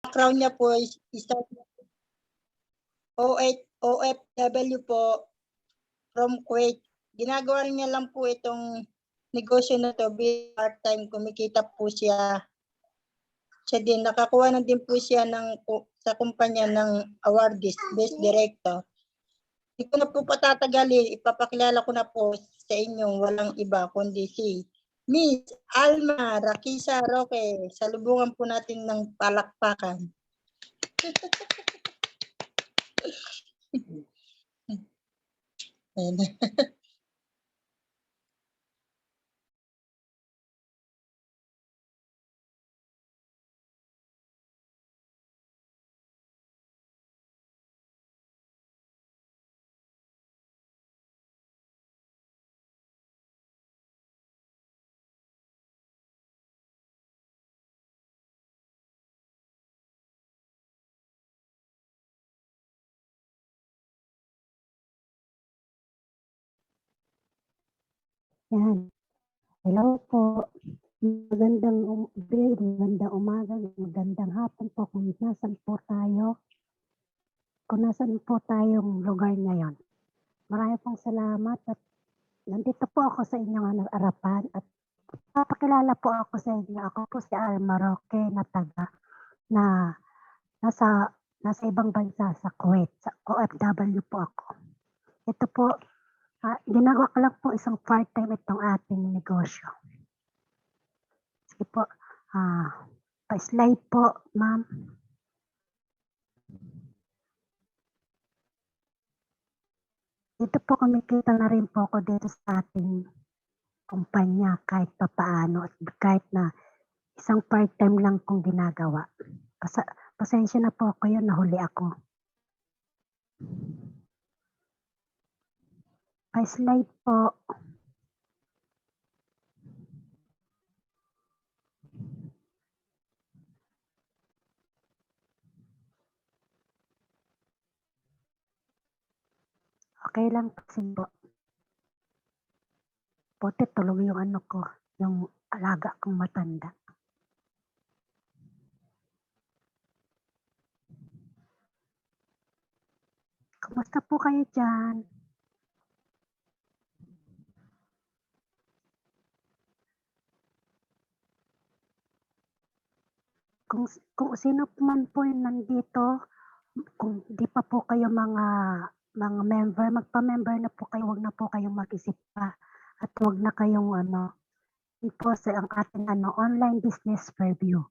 background niya po is OFW po from Kuwait. Ginagawa niya lang po itong negosyo na to part-time, kumikita po siya. Siya din, nakakuha na din po siya sa kumpanya ng awardist, best director. Hindi ko na po patatagalin, ipapakilala ko na po sa inyo, walang iba kundi si Miss Alma Rakisa Roque. Salubungan po natin ng palakpakan. Yan. Hello po. Magandang umaga, magandang hapon po kung nasan po tayo. Kung nasan po tayong lugar ngayon. Maraming pong salamat at nandito po ako sa inyong harapan at papakilala po ako sa inyo. Ako po si Alma Roque na nasa ibang bansa sa Kuwait. Sa OFW po ako. Ito po, ginagawa ko lang po isang part-time itong ating negosyo. Sige po, pa-slide po, ma'am. Dito po kumikita na rin po ako dito sa ating kumpanya kahit papaano at kahit na isang part-time lang kong ginagawa. Pasensya na po ako yun, nahuli ako. Pa-slide po. Okay lang po. Puti tulog yung yung alaga kong matanda. Kumusta po kayo dyan? Kung sino man po yung nandito, kung di pa po kayo mga member, magpa-member na po kayo, wag na po kayong mag-isip pa at wag na kayong po sa ang ating online business preview.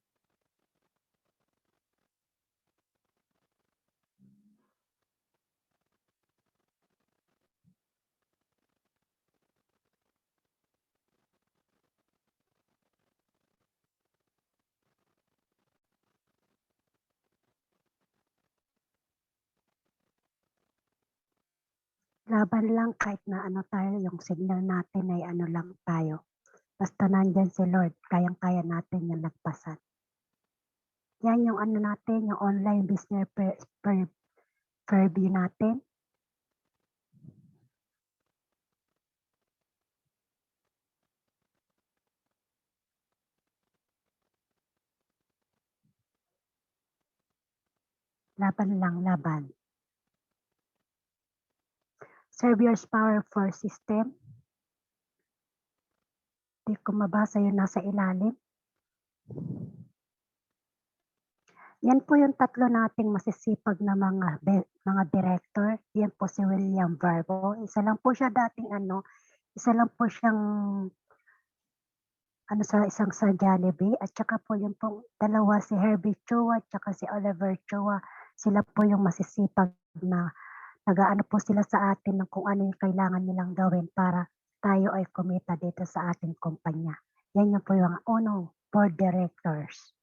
Laban lang kahit na tayo, yung signal natin ay lang tayo. Basta nandyan si Lord, kayang-kaya natin yung nagpasan. Yan yung natin, yung online business preview natin. Laban lang, laban. Serve Power for System. Hindi ko mabasa yun nasa ilalim. Yan po yung tatlo nating masisipag na mga director. Yan po si William Barbo. Isa lang po siya dating isa lang po siyang sa Jollibee. At saka po yung pong dalawa si Herbie Chua at saka si Oliver Chua. Sila po yung masisipag na nag-aano po sila sa atin ng kung ano yung kailangan nilang gawin para tayo ay kumita dito sa ating kumpanya. Yan yung po yung board directors.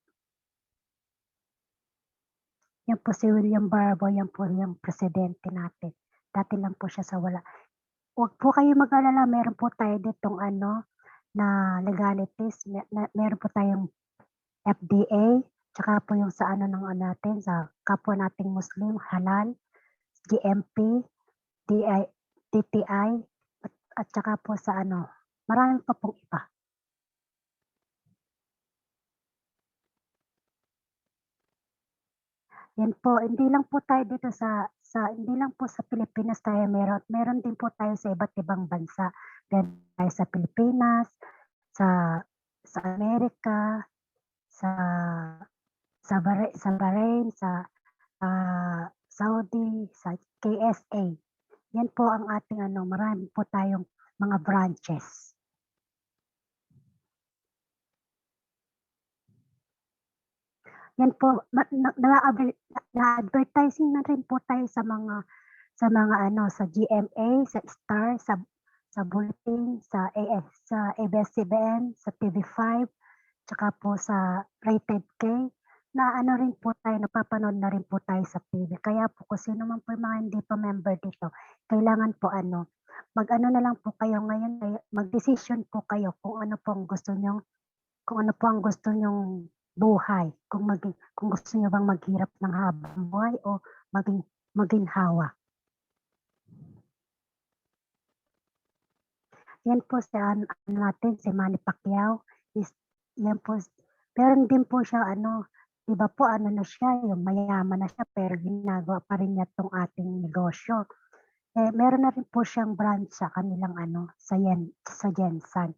Yan po si William Barbo, yan po yung presidente natin. Dati lang po siya sa wala. Huwag po kayo mag-alala, meron po tayo ditong na legalities. Meron po tayong FDA, tsaka po yung sa natin, sa kapwa nating Muslim, halal, GMP, DTI, at saka po sa marami pa pong iba. Yan po, hindi lang po tayo dito hindi lang po sa Pilipinas tayo meron din po tayo sa iba't ibang bansa. Meron tayo sa Pilipinas, sa Amerika, sa sa Bahrain, Saudi, sa KSA. Yan po ang ating marami po tayong mga branches. Yan po, na-advertising na rin po tayo sa mga sa GMA, sa Star, sa Bulletin, sa ABS-CBN, sa TV5, tsaka po sa Rated K, na rin po tayo, napapanood na rin po tayo sa TV. Kaya po kung sino man po yung mga hindi pa member dito, kailangan po mag-ano na lang po kayo ngayon, mag-decision po kayo kung ano po ang gusto nyong buhay, kung gusto niyo bang maghirap ng habang buhay o maginhawa. Yan po natin, si Manny Pacquiao, yan po, meron din po siya iba po na siya, yung mayaman na siya pero ginagawa pa rin niya tong ating negosyo. Meron na rin po siyang branch sa kanilang sa Jensan.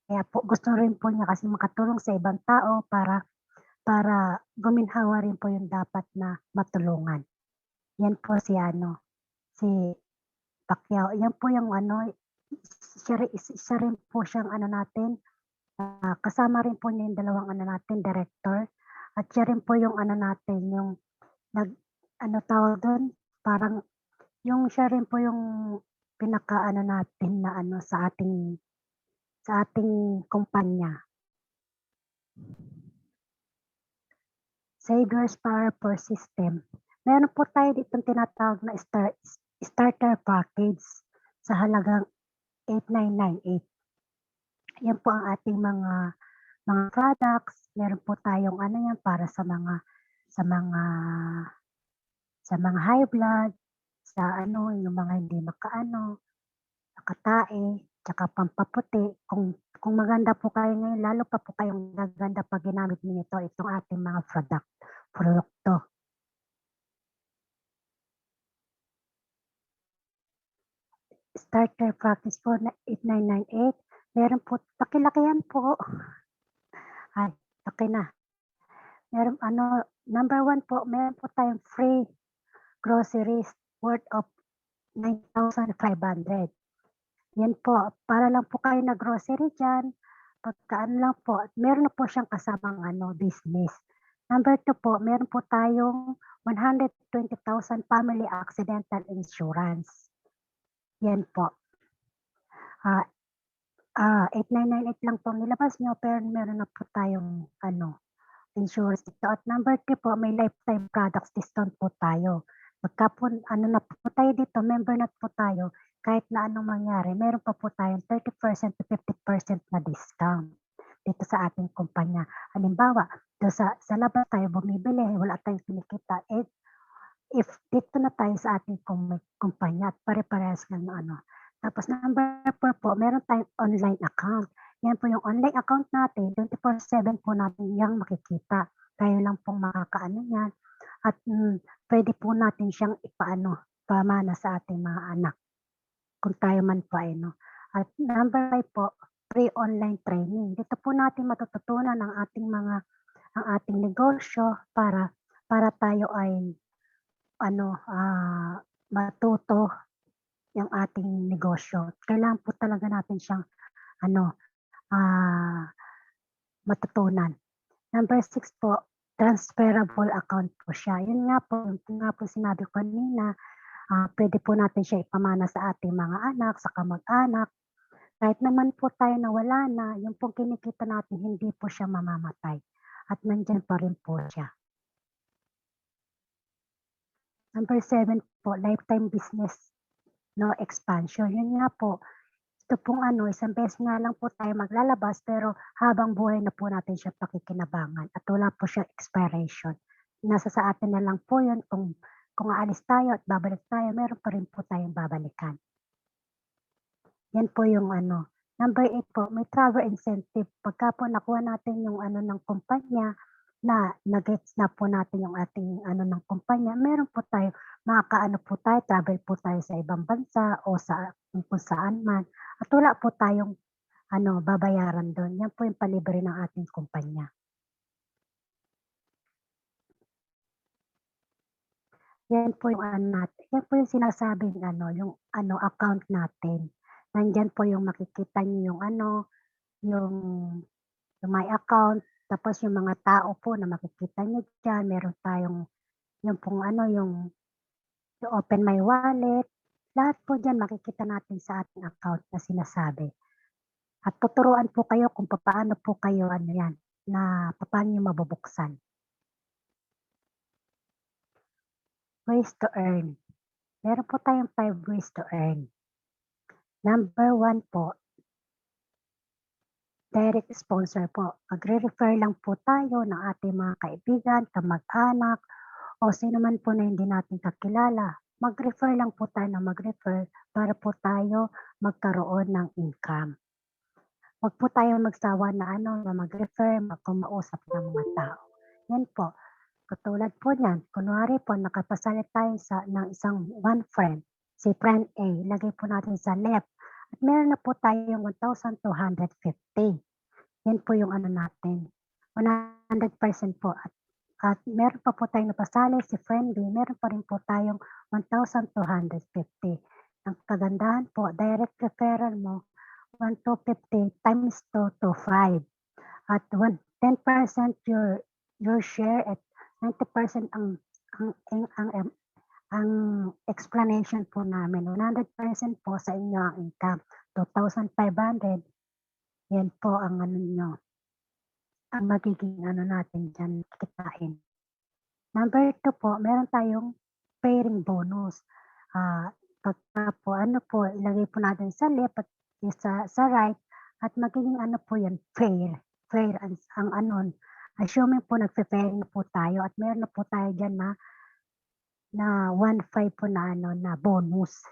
Kaya po gusto rin po niya kasi makatulong sa ibang tao para guminhawa rin po yung dapat na matulungan. Yan po si Pacquiao. Yan po yung siya rin po siyang natin, kasama rin po niya yung dalawang natin, director. At siya rin po yung natin, yung tawag doon, parang yung siya rin po yung pinaka natin na sa ating kumpanya. Savior's Power per System. Meron po tayo ditong tinatawag na starter package sa halagang 8,998. Yan po ang ating mga products. Meron po tayong yan para sa mga high blood, sa yung mga hindi nakatae, tsaka pampaputi. Kung maganda po kayo ngayon, lalo pa po kayong gaganda pag ginamit niyo itong ating mga produkto. Starter practice po na 8,998. Meron po, pakilakihan po. Ay, okay na. Meron number 1 po, meron po tayong free groceries worth of 9,500. Yan po, para lang po kayo nag-grocery dyan, lang po, meron na po siyang kasamang business. Number 2 po, meron po tayong 120,000 family accidental insurance. Yan po. 8,998 lang po nilabas nyo, pero meron na po tayong insurance dito. At number 3 po, may lifetime products discount po tayo. Pagka po, na po tayo dito, member na po tayo, kahit na anong mangyari, meron pa po tayong 30% to 50% na discount dito sa ating kumpanya. Halimbawa, sa labas tayo bumibili, wala tayong kinikita. If dito na tayo sa ating kumpanya at pare-parehas ng Tapos number 4 po, meron tayong online account. Yan po yung online account natin, 24/7 po natin yang makikita. Tayo lang pong makakaano yan. At pwede po natin siyang pamana sa ating mga anak. Kung tayo man po At number 5 po, free online training. Dito po natin matututunan ang ating negosyo para tayo ay matuto yung ating negosyo. Kailangan po talaga natin siyang matutunan. Number 6 po, transferable account po siya. Yun nga po sinabi ko kanina, pwede po natin siya ipamana sa ating mga anak, sa kamag-anak. Kahit naman po tayo nawala na, yung pong kinikita natin, hindi po siya mamamatay. At nandyan pa rin po siya. Number 7 po, lifetime business expansion. Yun nga po, ito pong isang beses nga lang po tayo maglalabas, pero habang buhay na po natin siya pakikinabangan at wala po siya expiration. Nasa sa atin na lang po yun, kung aalis tayo at babalik tayo, meron pa rin po tayong babalikan. Yan po yung Number 8 po, may travel incentive. Pagka po nakuha natin yung ng kumpanya, na na-gets na po natin yung ating ano ng kumpanya, meron po tayo makakaano po tayo, travel po tayo sa ibang bansa o sa kung saan man at wala po tayong ano, babayaran dun. Yan po yung palibre ng ating kumpanya. Yan po yung ano natin, yan po yung sinasabing ano, yung ano, account natin. Nandiyan po yung makikita niyo yung ano, yung my account, tapos yung mga tao po na makikita niyo diyan, meron tayong yung pong ano, yung open my wallet, lahat po diyan makikita natin sa ating account na sinasabi. At tuturuan po kayo kung papaano po kayo ano yan, na papaano niyo mabubuksan. Ways to earn. Meron po tayong 5 ways to earn. Number 1 po, direct sponsor po. Magre-refer lang po tayo ng ating mga kaibigan, kamag-anak, o sino man po na hindi natin kakilala. Mag-refer lang po tayo ng mag-refer para po tayo magkaroon ng income. Huwag po tayong magsawa na ano, na mag-refer, kumausap ng mga tao. Yan po. Katulad po niyan, kunwari po nakapasalit tayo ng isang one friend, si friend A, ilagay po natin sa left. At meron na po tayong 1,250. Yan po yung ano natin, 100% po. At meron pa po tayong napasali si friend B, meron pa rin po tayong 1,250. Ang kagandahan po, direct referral mo, 1,250 times 2 to 5. At 10% your share at 90% ang explanation po namin. 100% po sa inyo ang income. 2,500, yan po ang ano nyo, ang magiging ano natin dyan kitain. Number 2 po, meron tayong pairing bonus. Pagka po, ano po, ilagay po natin sa left at sa right at magiging ano po yan, fair. Fair ang ano, assuming po nagpe-pairing na po tayo at meron na po tayo dyan na 1,500 po na ano, na bonus.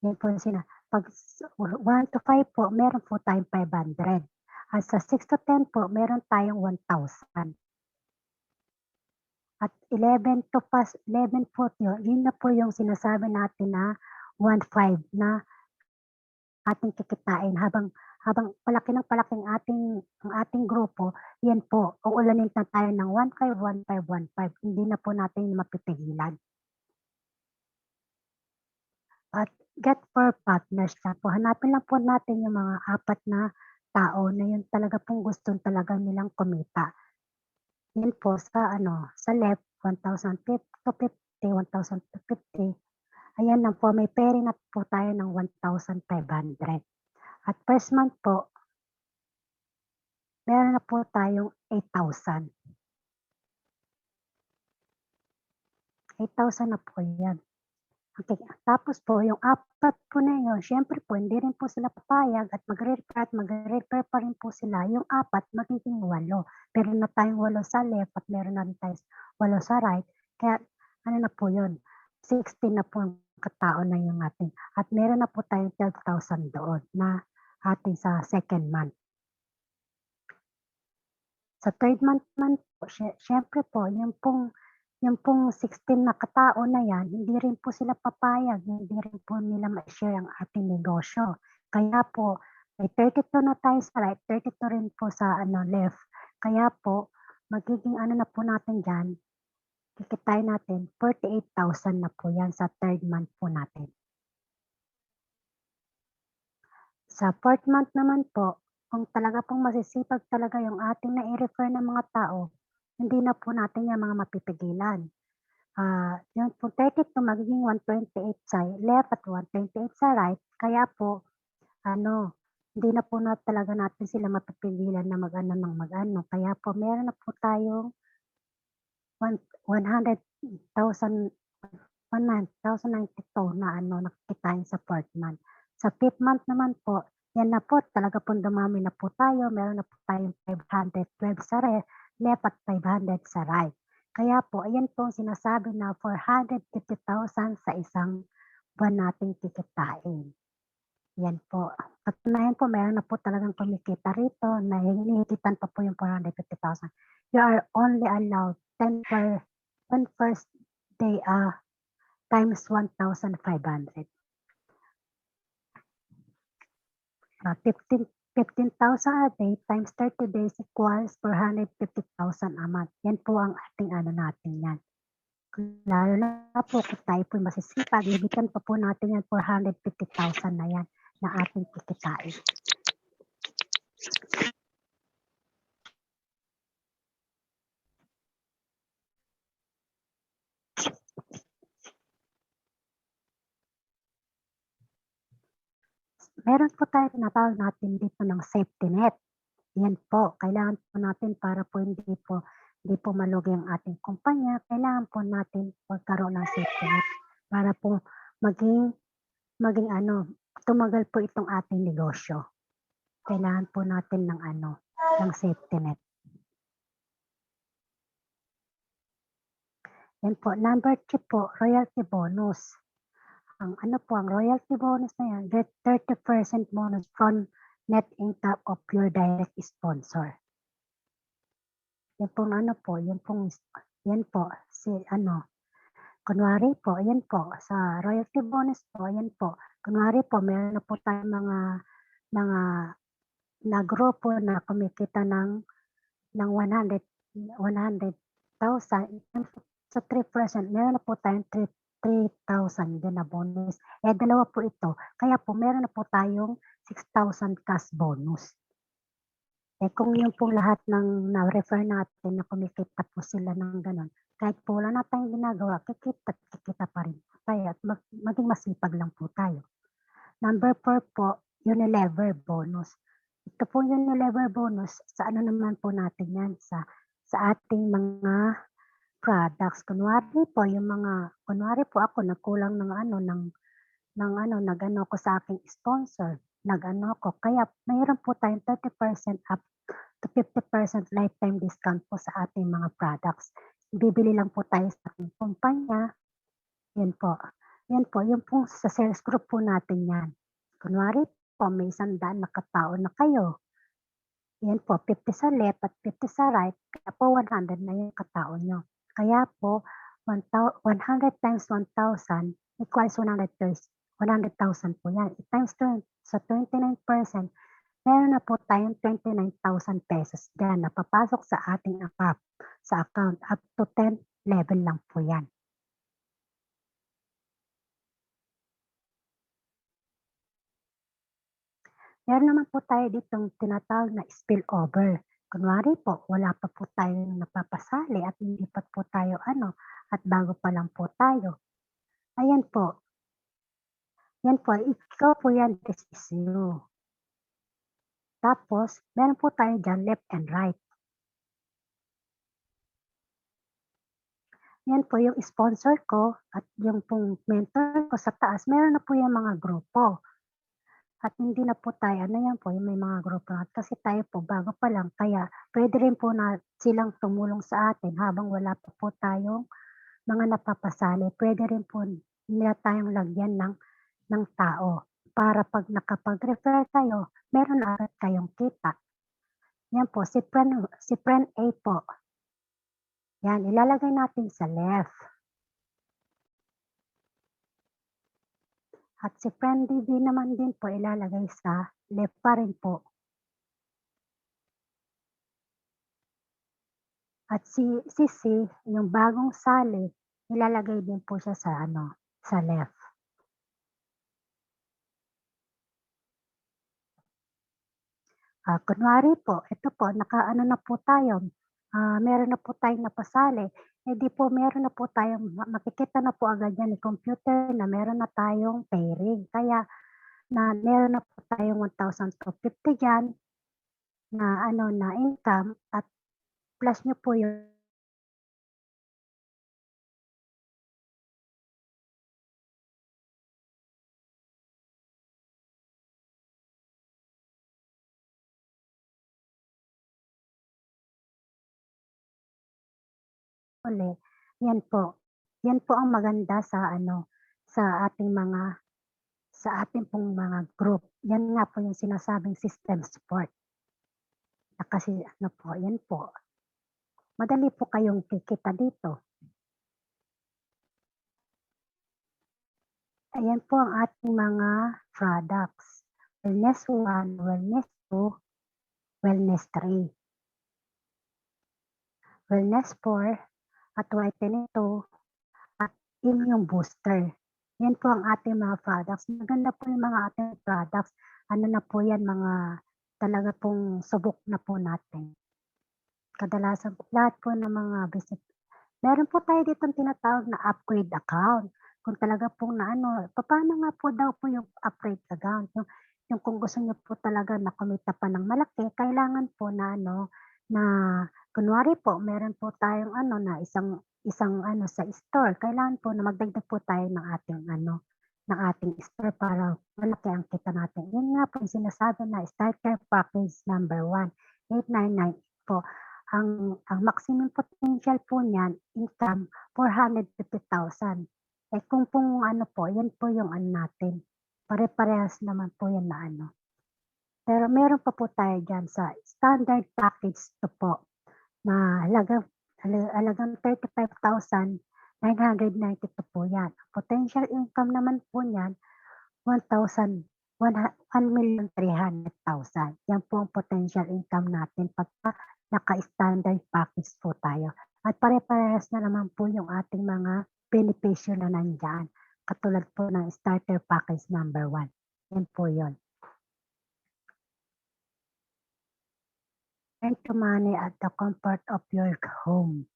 Yan po pag 1 to 5 po, meron po tayong 500. At sa 6 to 10 po, meron tayong 1,000. At 11 po yun na po yung sinasabi natin na 1,500 na ating kikitain habang palaki ng palaki ang ating grupo, yan po, uulanin na tayo ng 1,500, 1,500, 1,500, hindi na po natin mapipigilan. At get for partners na po, hanapin lang po natin yung mga 4 na tao na yun talaga pong gusto talaga nilang kumita. Yan po sa ano, sa left, 1,250, 1,250. Ayan lang po, may pairing na po tayo ng 1,500. At first month po, meron na po tayong 8,000. 8,000 na po yan. Okay. Tapos po, yung 4 po na yun, syempre po, hindi rin po sila papayag at magre-refer pa rin po sila. Yung 4, magiging 8. Meron na tayong 8 sa left at meron na rin tayong 8 sa right. Kaya, ano na po yun, 16 na po ang katao na yung ating. At meron na po tayong 12,000 doon na ating sa second month. Sa third month naman po, syempre po, yung pong 16 na katao na yan, hindi rin po sila papayag, hindi rin po nila ma-share ang ating negosyo. Kaya po, may 32 na tayo sa right, 32 rin po sa ano, left. Kaya po, magiging ano na po natin dyan, kikitain natin 48,000 na po yan sa third month po natin. Sa fourth month naman po, kung talaga pong masisipag talaga yung ating na-i-refer ng mga tao, hindi na po natin yung mga mapipigilan. Yung po 32 magiging 128 sa left at 128 sa right, kaya po ano, hindi na po talaga natin sila mapipigilan na mag-ano ng mag-ano. Kaya po meron na po tayong 100,000, 1,092 na ano nakikitain sa fourth month. Sa fifth month naman po, yan na po, talaga pong dumami na po tayo. Meron na po tayong 512 sa left at 500 sa right. Kaya po, ayan po ang sinasabi na 450,000 sa isang buwan nating kikitain. Yan po. Patunayan po meron na po talagang kumikita rito na hinihigitan pa po yung 450,000. You are only allowed 10 first day times 1,500. 15,000 a day times 30 days equals 450,000 a month. Yan po ang ating ano natin yan. Lalo na po kung tayo po masisipag, higitan pa po natin yan 450,000 na yan na ating kikitain. Meron po tayo tinatawag natin dito ng safety net. Yan po, kailangan po natin para po hindi po malugi ang ating kumpanya, kailangan po natin magkaroon ng safety net para po maging ano, tumagal po itong ating negosyo. Kailangan po natin ng safety net. Yan po, number 3 po, royalty bonus. Ang royalty bonus na yan, get 30% bonus from net income of your direct sponsor. Yan pong kunwari po, yan po, sa royalty bonus po, yan po, kunwari po, meron na po tayong na grupo na kumikita ng 100,000, sa 3%, meron na po tayong 3,000 din na bonus. Dalawa po ito, kaya po meron na po tayong 6,000 cash bonus. Kung yung po lahat ng na-refer natin na kumikita po sila ng gano'n, kahit po wala na tayong ginagawa, kikita pa rin po tayo at maging masipag lang po tayo. Number 4 po, Unilever bonus. Ito po Unilever bonus, sa ano naman po natin yan, sa ating mga products. Kunwari po ako nagkulang nag-ano ko sa aking sponsor, kaya mayroon po tayong 30% up to 50% lifetime discount po sa ating mga products. Bibili lang po tayo sa ating kumpanya. Yan po, yung pong sa sales group po natin yan. Kunwari po, may 100 na katao na kayo. Yan po, 50 sa left at 50 sa right, kaya po 100 na yung katao nyo. Kaya po, 100 times 1,000 equals 100,000 po yan. Times sa 29%, meron na po tayong 29,000 pesos dyan na papasok sa ating account up to 10 level lang po yan. Meron naman po tayo ditong tinatawag na spillover. Kunwari po, wala pa po tayong napapasali at hindi pa po tayo at bago pa lang po tayo. Ayan po. Yan po, ikaw po yan, this is you. Tapos, meron po tayo dyan left and right. Yan po yung sponsor ko at yung pong mentor ko sa taas, meron na po yung mga grupo. At hindi na po tayo, yung may mga grupo na kasi tayo po bago pa lang, kaya pwede rin po na silang tumulong sa atin habang wala pa po tayong mga napapasali. Pwede rin po nila tayong lagyan ng tao para pag nakapag-refer kayo, meron agad kayong kita. Yan po, si friend A po. Yan, ilalagay natin sa left. At si friend B naman din po ilalagay sa left pa rin po. At si C, yung bagong sali, ilalagay din po siya sa left. Kunwari po, ito po, nakaano na po tayo, meron na po tayong napasali, di po meron na po tayong, makikita na po agad yan ni computer na meron na tayong pairing. Kaya meron na po tayong 1,250 dyan na income at plus nyo po yung uli. Yan po. Yan po ang maganda sa ating sa ating pong mga group. Yan nga po yung sinasabing system support. Kasi ano po, yan po. Madali po kayong kikita dito. Ayan po ang ating mga products. Wellness 1, Wellness 2, Wellness 3. Wellness 4 at Whitening 2 at Immune Booster. Yan po ang ating mga products. Maganda po yung mga ating products. Ano na po yan, mga talaga pong subok na po natin. Kadalasan lahat po ng mga business. Meron po tayo ditong tinatawag na upgrade account. Kung talaga pong na ano, paano nga po daw po yung upgrade account? Yung kung gusto niyo po talaga na kumita pa ng malaki, kailangan po na ano, na kunwari po, meron po tayong ano na isang ano sa store. Kailangan po na magdagdag po tayo ng ating ano, ng ating store para malaki ang kita natin. Yun nga po yung sinasabi na starter package number 1, 899 po. Ang maximum potential po niyan, income, 450,000. Eh kung pong ano po, yan po yung ano natin. Pare-parehas naman po yan na ano. Pero meron pa po tayo dyan sa standard package to po na halagang 35,992 po yan. Potential income naman po niyan, 1,300,000. Yan po ang potential income natin pagka naka-standard package po tayo. At pare-parehas na naman po yung ating mga benepisyo na nandyan. Katulad po ng starter package number 1. Yan po yun. Earn to money at the comfort of your home.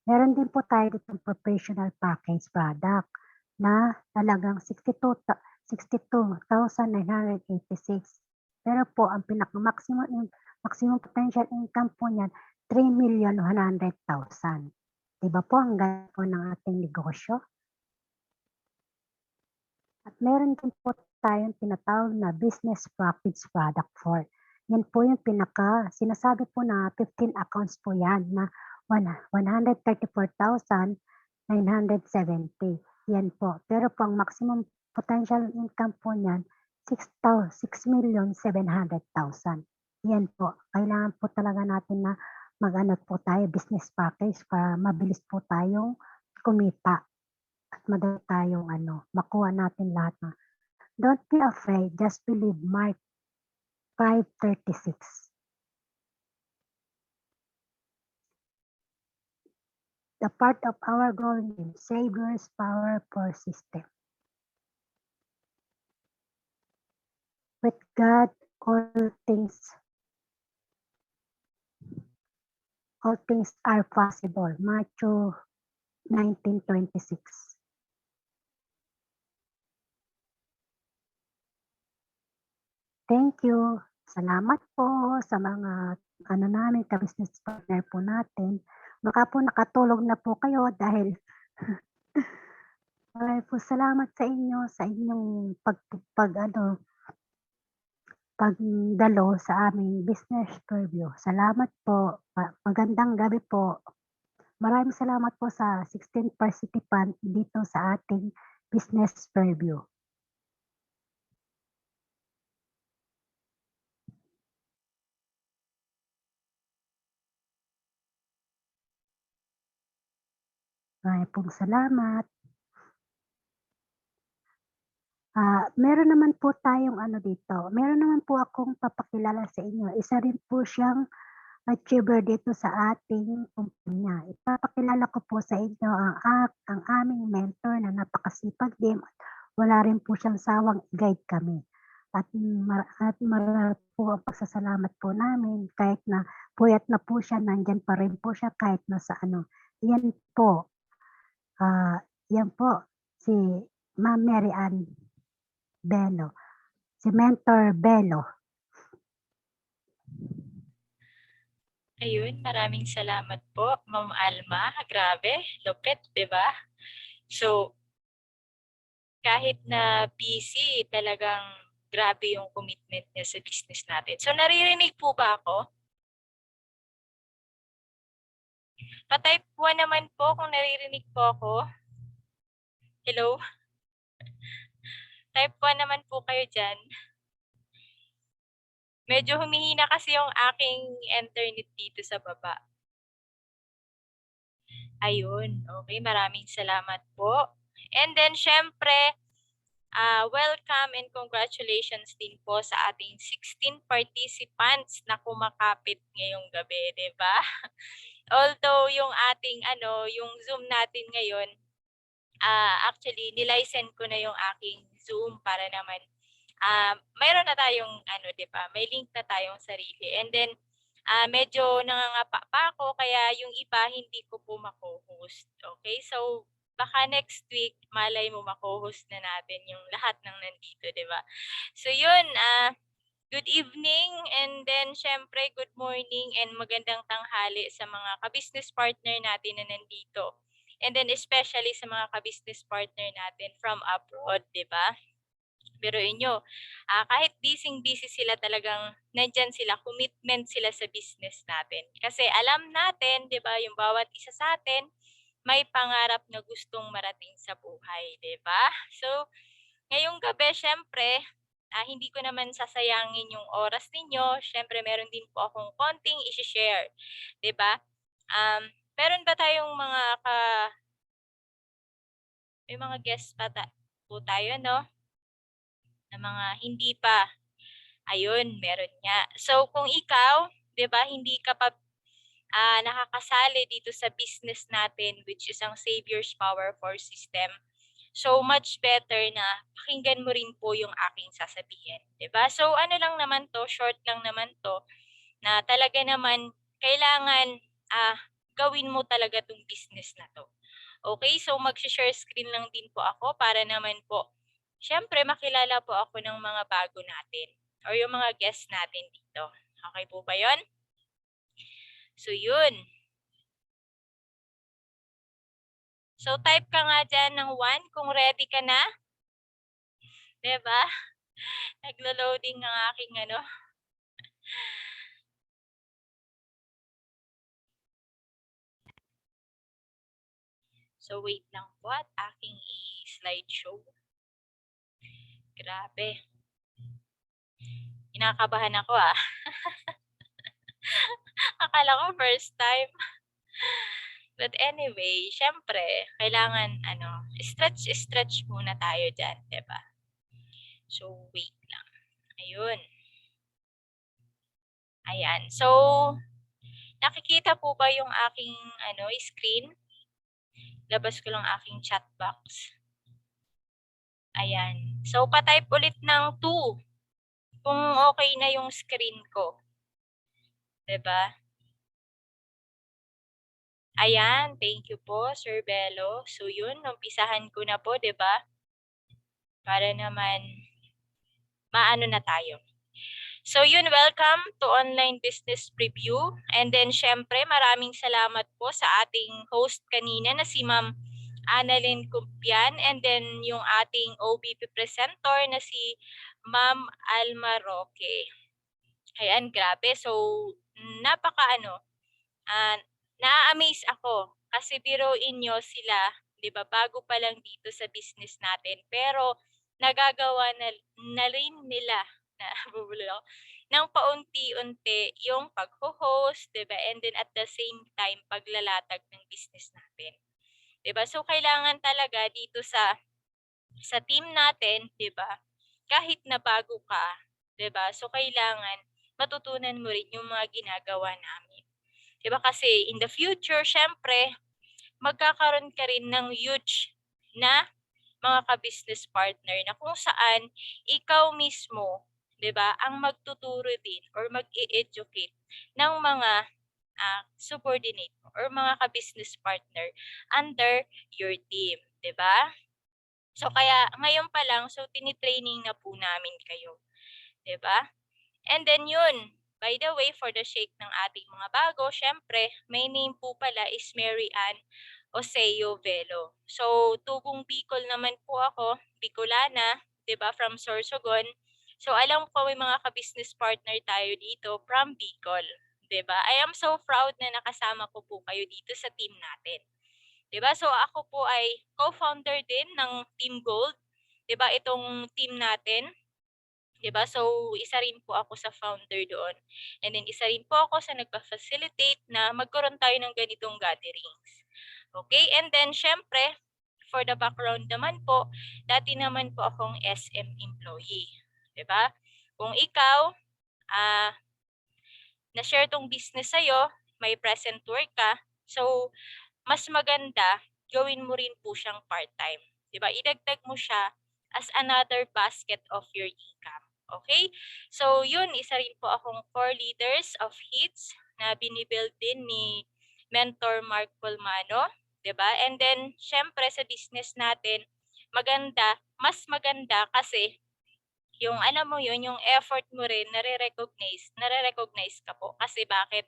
Meron din po tayo ditong professional package product na talagang 62,986. Pero po ang maximum potential income po niyan 3,100,000. Diba po ang ganda po ng ating negosyo? At meron din po tayong tinatawag na business package product 4. Yan po yung sinasabi po na 15 accounts po yan na 134,970. Yan po. Pero po ang maximum potential income po niyan, 6,700,000. Yan po. Kailangan po talaga natin na mag-ano po tayo, business package para mabilis po tayong kumita at madali tayong makuha natin lahat na. Don't be afraid, just believe. Mark 5:36. The part of our growing in Savior's powerful system. With God, all things are possible. Matthew 19:26. Thank you. Salamat po sa mga namin ka-business partner po natin. Baka po nakatulog na po kayo dahil maraming po salamat sa inyo sa inyong pagdalo sa aming business preview. Salamat po. Magandang gabi po. Maraming salamat po sa 16 participant dito sa ating business preview. Maraming pong salamat. Meron naman po tayong dito. Meron naman po akong papakilala sa inyo. Isa rin po siyang achiever dito sa ating kumpanya. Ipapakilala ko po sa inyo ang aming mentor na napakasipag din at wala rin po siyang sawang guide kami. At marami po ang pagsasalamat po namin kahit na puyat na po siya, nandyan pa rin po siya kahit nasa Yan po. Yan po si Ma'am Mary Ann Bello. Si Mentor Bello. Ayun, maraming salamat po, Ma'am Alma. Grabe, lupit, di ba? So, kahit na busy, talagang grabe yung commitment niya sa business natin. So naririnig po ba ako? Pa-type 1 naman po kung naririnig po ako. Hello? Type 1 naman po kayo dyan. Medyo humihina kasi yung aking internet dito sa baba. Ayun, okay. Maraming salamat po. And then, syempre, welcome and congratulations din po sa ating 16 participants na kumakapit ngayong gabi, di ba? Although yung ating yung Zoom natin ngayon, actually nilicense ko na yung aking Zoom para naman mayroon na tayong di ba? May link na tayong sarili. And then medyo nangangapa pa ako kaya yung iba hindi ko po mako-host. Okay? So baka next week malay mo mako-host na natin yung lahat ng nandito, di ba? So yun, good evening and then syempre good morning and magandang tanghali sa mga ka-business partner natin na nandito. And then especially sa mga ka-business partner natin from abroad, di ba? Biruin nyo, kahit busy sila talagang nandyan sila, commitment sila sa business natin. Kasi alam natin, di ba, yung bawat isa sa atin, may pangarap na gustong marating sa buhay, di ba? So, ngayong gabi, syempre, hindi ko naman sasayangin yung oras ninyo. Syempre, meron din po akong konting i-share, di ba? Meron ba tayong may mga guests pa po tayo, no? Na mga hindi pa. Ayun, meron nga. So, kung ikaw, 'di ba, hindi ka pa nakakasali dito sa business natin which is ang Savior's Power for System. So, much better na pakinggan mo rin po yung aking sasabihin, 'di ba? So, ano lang naman 'to, short lang naman 'to na talaga naman kailangan gawin mo talaga 'tong business na 'to. Okay, so mag-share screen lang din po ako para naman po siyempre makilala po ako ng mga bago natin or yung mga guests natin dito. Okay po ba yun? So yun. So type ka nga dyan ng 1 kung ready ka na. Diba? Naglo-loading ang aking So wait lang po at aking i-slideshow. Grabe. Kinakabahan ako Akala ko first time. But anyway, syempre, kailangan stretch muna tayo dyan, diba? So wait lang. Ayun. Ayan. So, nakikita po ba yung aking screen? Labas ko lang aking chat box. Ayan. So, pa-type ulit ng 2 kung okay na yung screen ko. 'Di ba? Ayan, thank you po, Sir Bello. So, yun, umpisahan ko na po, 'di ba? Para naman maano na tayo. So yun, welcome to Online Business Preview. And then syempre, maraming salamat po sa ating host kanina na si Ma'am Annalyn Kumpian and then yung ating OBP presenter na si Ma'am Alma Roque. Ayan, grabe. So, na-amaze ako kasi biruin nyo sila, di ba, bago pa lang dito sa business natin. Pero nagagawa na rin nila na bubulol ng paunti-unti yung pag-host, 'di ba? And then at the same time paglalatag ng business natin. 'Di ba? So kailangan talaga dito sa team natin, 'di ba? Kahit na bago ka, 'di ba? So kailangan matutunan mo rin yung mga ginagawa namin. 'Di ba? Kasi in the future, syempre, magkakaroon ka rin ng huge na mga ka-business partner na kung saan ikaw mismo, 'di ba, ang magtuturo din or mag-i-educate ng mga subordinate or mga ka-business partner under your team, 'di ba? So kaya ngayon pa lang so tini-training na po namin kayo, 'di ba? And then yun, by the way, for the sake ng ating mga bago, syempre, may name po pala is Mary Ann Oseo Velo. So, tubong Bicol naman po ako, Bicolana, 'di ba, from Sorsogon. So alam ko may mga ka-business partner tayo dito from Bicol, 'di ba? I am so proud na nakasama ko po kayo dito sa team natin. 'Di ba? So ako po ay co-founder din ng Team Gold, 'di ba? Itong team natin, 'di ba? So isa rin po ako sa founder doon. And then isa rin po ako sa nagfa-facilitate na magkaroon tayo ng ganitong gatherings. Okay? And then syempre, for the background naman po, dati naman po akong SM employee, 'di ba? Kung ikaw na-share tong business sa'yo, may present work ka, so mas maganda gawin mo rin po siyang part-time. 'Di ba? Idagdag mo siya as another basket of your income. Okay? So yun, isa rin po akong core leaders of HITS na binibuild din ni Mentor Mark Pulmano, 'di ba? And then syempre sa business natin, mas maganda kasi yung alam mo yun, yung effort mo rin nare-recognize ka po. Kasi bakit?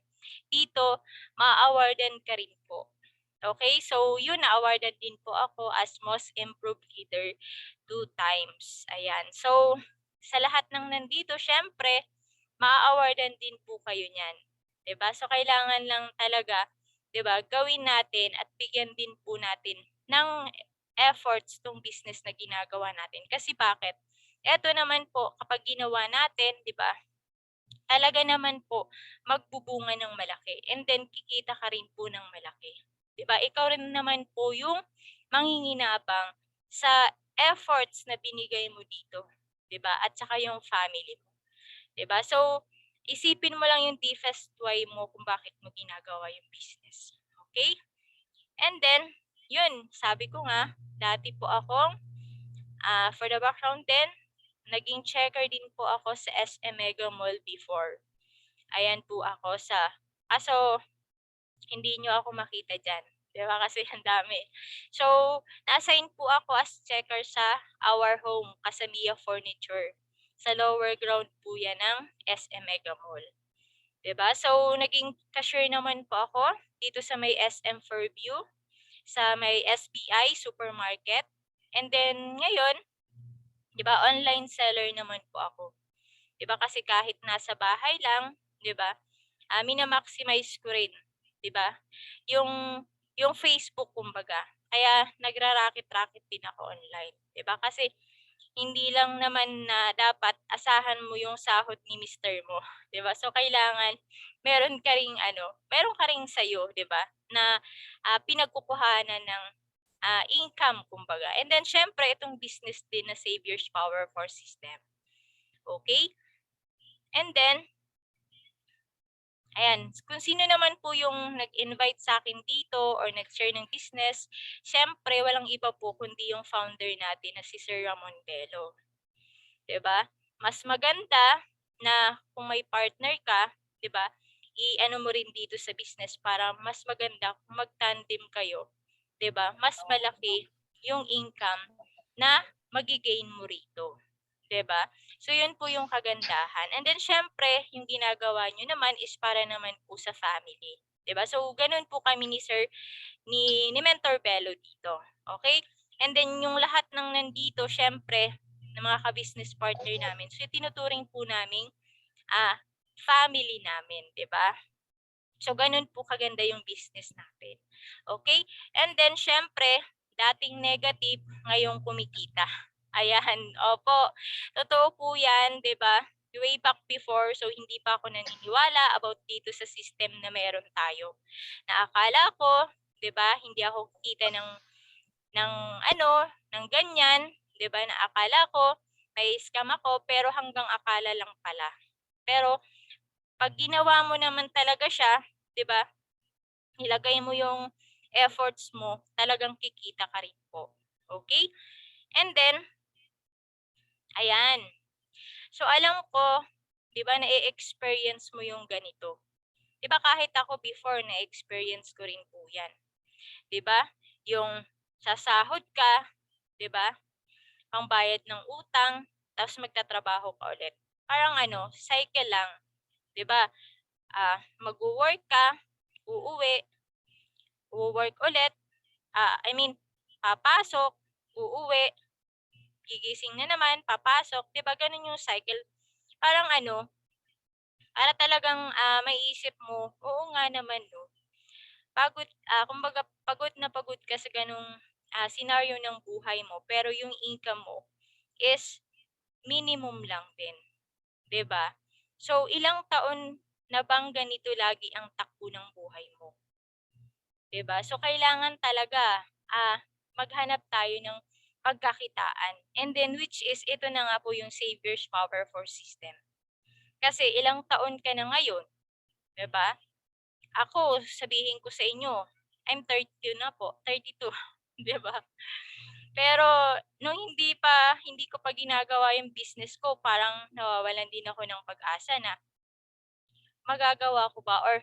Dito, ma-awardan ka rin po. Okay? So, yun, na-awardan din po ako as Most Improved Leader 2 times. Ayan. So, sa lahat ng nandito, syempre, ma-awardan din po kayo niyan. 'Di ba? So, kailangan lang talaga, 'di ba, gawin natin at bigyan din po natin ng efforts tong business na ginagawa natin. Kasi bakit? Eto naman po, kapag ginawa natin, 'di ba, talaga naman po magbubunga ng malaki and then kikita ka rin po ng malaki. 'Di ba? Ikaw rin naman po yung manginginabang sa efforts na binigay mo dito, 'di ba? At saka yung family mo, 'di ba? So, isipin mo lang yung deepest why mo kung bakit mo ginagawa yung business. Okay? And then, yun, sabi ko nga, dati po akong for the background din, naging checker din po ako sa SM Mega Mall before. Ayan po ako kaso hindi nyo ako makita dyan. Di ba? Kasi ang dami. So, na-assign po ako as checker sa Our Home, Casamiya Furniture. Sa lower ground po yan ng SM Mega Mall. Di ba? So, naging cashier naman po ako dito sa may SM Fairview, sa may SBI Supermarket. And then, ngayon, di ba, online seller naman po ako. Di ba, kasi kahit nasa bahay lang, di ba, mina-maximize ko rin, di ba, yung Facebook kumbaga. Kaya nagrarakit-rakit din ako online, di ba? Kasi hindi lang naman na dapat asahan mo yung sahod ni mister mo, di ba? So kailangan meron ka ring sayo, di ba? Na pinagkukuhanan ng income kumbaga. And then syempre itong business din na Savior's Power for System. Okay? And then ayan, kung sino naman po yung nag-invite sa akin dito or nag-share ng business, syempre walang iba po kundi yung founder natin na si Sir Ramon Bello. 'Di ba? Mas maganda na kung may partner ka, 'di ba? I-ano mo rin dito sa business para mas maganda kung mag-tandem kayo, 'di ba? Mas malaki yung income na magigain mo rito. 'Di ba? So yun po yung kagandahan. And then syempre, yung ginagawa nyo naman is para naman po sa family. 'Di ba? So ganun po kami ni Mentor Bello dito. Okay? And then yung lahat ng nandito, syempre, ng mga ka-business partner namin. So tinuturing po namin family namin, 'di ba? So ganun po kaganda yung business natin. Okay? And then syempre, dating negative, ngayong kumikita. Ayan, opo. Totoo po 'yan, 'di ba? Way back before, so hindi pa ako naniniwala about dito sa system na meron tayo. Naakala ko, 'di ba, hindi ako kikita ng ng ganyan, 'di ba? Naakala ko may scam ako pero hanggang akala lang pala. Pero pag ginawa mo naman talaga siya, 'di ba? Ilagay mo yung efforts mo, talagang kikita ka rin po. Okay? And then ayan. So alam ko, 'di ba, na-experience mo yung ganito. 'Di ba kahit ako before na-experience ko rin po 'yan. 'Di ba? Yung sasahod ka, 'di ba? Pangbayad ng utang, tapos magtatrabaho ka ulit. Parang cycle lang, 'di ba? Mag-work ka, uuwi, work ulit, papasok, uuwi, gigising na naman, papasok, 'di ba ganun yung cycle. Parang ano, para talagang maiisip mo, oo nga naman 'no. Kumbaga pagod na pagod ka sa ganung senaryo ng buhay mo, pero yung income mo is minimum lang din, 'di ba? So ilang taon na bang ganito lagi ang takbo ng buhay mo, 'di ba? So kailangan talaga maghanap tayo ng pagkakitaan. And then which is ito na nga po yung Savior's Power for System. Kasi ilang taon ka na ngayon, 'di ba? Ako, sabihin ko sa inyo, I'm 32 na po, 32, 'di ba? Pero nung hindi ko pa ginagawa yung business ko, parang nawawalan din ako ng pag-asa na magagawa ko ba or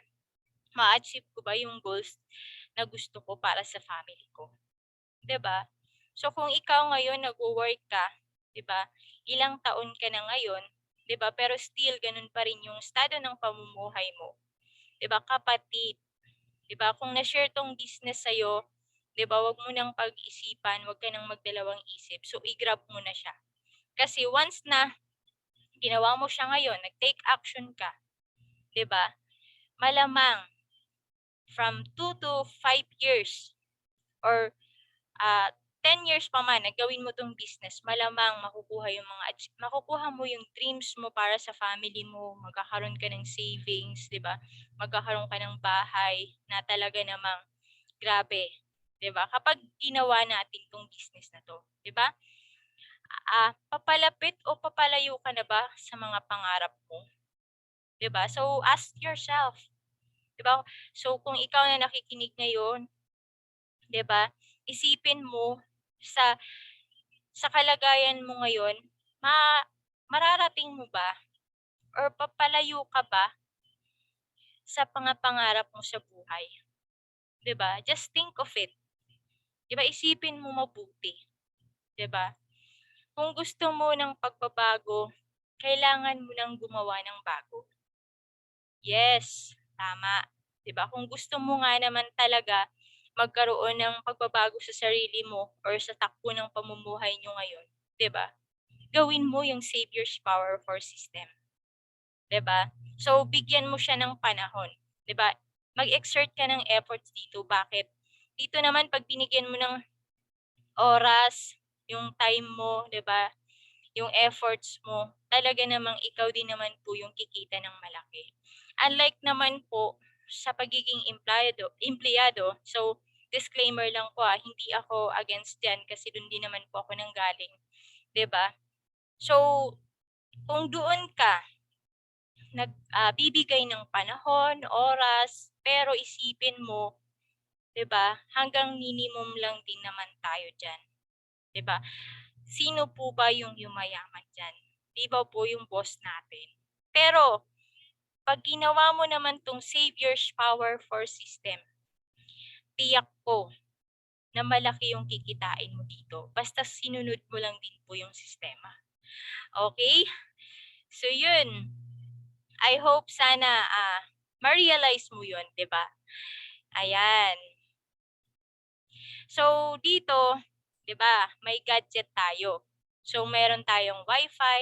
ma-achieve ko ba yung goals na gusto ko para sa family ko, 'di ba? So kung ikaw ngayon nagwo-work ka, 'di ba? Ilang taon ka na ngayon, 'di ba? Pero still ganun pa rin yung estado ng pamumuhay mo. 'Di ba kapatid, 'di ba? Kung na-share tong business sa 'di ba? Wag mo nang pag-isipan, wag ka nang magdalawang isip. So i-grab mo na siya. Kasi once na ginawa mo siya ngayon, nag-take action ka, 'di ba? Malamang from 2 to 5 years or 10 years pa man na gawin mo 'tong business, malamang makukuha mo yung dreams mo para sa family mo, magkakaroon ka ng savings, 'di ba? Magkakaroon ka ng bahay na talaga namang grabe, 'di ba? Kapag ginawa natin 'tong business na 'to, 'di ba? Papalapit o papalayo ka na ba sa mga pangarap mo, 'di ba? So ask yourself, 'di ba? So kung ikaw na nakikinig ngayon, 'di ba? Isipin mo sa sa kalagayan mo ngayon, mararating mo ba or papalayo ka ba sa pangarap mo sa buhay, 'di ba? Just think of it. 'Di ba isipin mo mabuti, 'di ba? Kung gusto mo ng pagbabago, kailangan mo nang gumawa ng bago. Yes, tama. 'Di ba? Kung gusto mo nga naman talaga magkaroon ng pagbabago sa sarili mo or sa takbo ng pamumuhay nyo ngayon, 'di ba? Gawin mo yung Savior's Power for System, 'di ba? So bigyan mo siya ng panahon, 'di ba? Mag-exert ka ng efforts dito. Bakit? Dito naman pag binigyan mo ng oras, yung time mo, 'di ba? Yung efforts mo, talaga namang ikaw din naman po yung kikita ng malaki. Unlike naman po sa pagiging empleyado, so disclaimer lang po hindi ako against yan kasi doon din naman po ako nanggaling, 'di ba? So, kung doon ka bibigay ng panahon, oras, pero isipin mo, 'di ba? Hanggang minimum lang din naman tayo diyan, 'di ba? Sino po ba yung yumayaman diyan? 'Di ba po yung boss natin? Pero pag ginawa mo naman tong Savior's Power for System, tiyak ko na malaki yung kikitain mo dito. Basta sinunod mo lang din po yung sistema. Okay? So yun. I hope sana ma-realize mo yun, 'di ba? Ayan. So dito, 'di ba, may gadget tayo. So meron tayong Wi-Fi,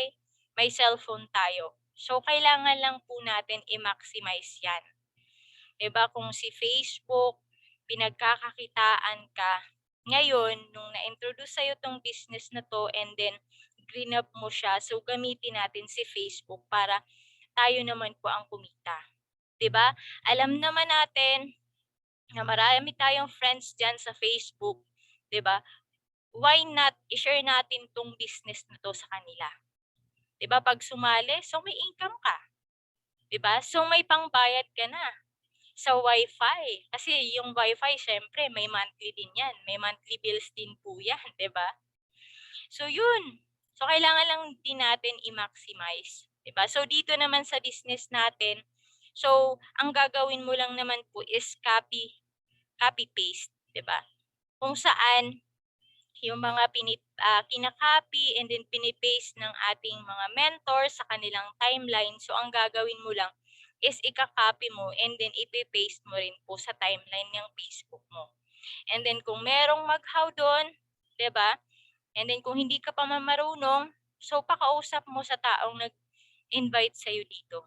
may cellphone tayo. So kailangan lang po natin i-maximize 'yan. 'Di ba kung si Facebook, pinagkakakitaan ka. Ngayon, nung na-introduce sa'yo tong business na to and then green up mo siya, so gamitin natin si Facebook para tayo naman po ang kumita. 'Di ba? Alam naman natin na marami tayong friends diyan sa Facebook, 'di ba? Why not i-share natin 'tong business na 'to sa kanila? 'Di ba? Pag sumali, so may income ka, 'di ba? So may pangbayad ka na sa Wi-Fi. Kasi yung Wi-Fi syempre may monthly din 'yan, may monthly bills din po 'yan, 'di ba? So yun. So kailangan lang din natin i-maximize, 'di ba? So dito naman sa business natin, so ang gagawin mo lang naman po is copy paste, 'di ba? Kung saan yung mga kina-copy and then pini-paste ng ating mga mentor sa kanilang timeline. So ang gagawin mo lang is ika-copy mo and then ipe-paste mo rin po sa timeline ng Facebook mo. And then kung merong maghaw doon, 'di ba? And then kung hindi ka pa marunong, so pakausap mo sa taong nag-invite sa'yo dito.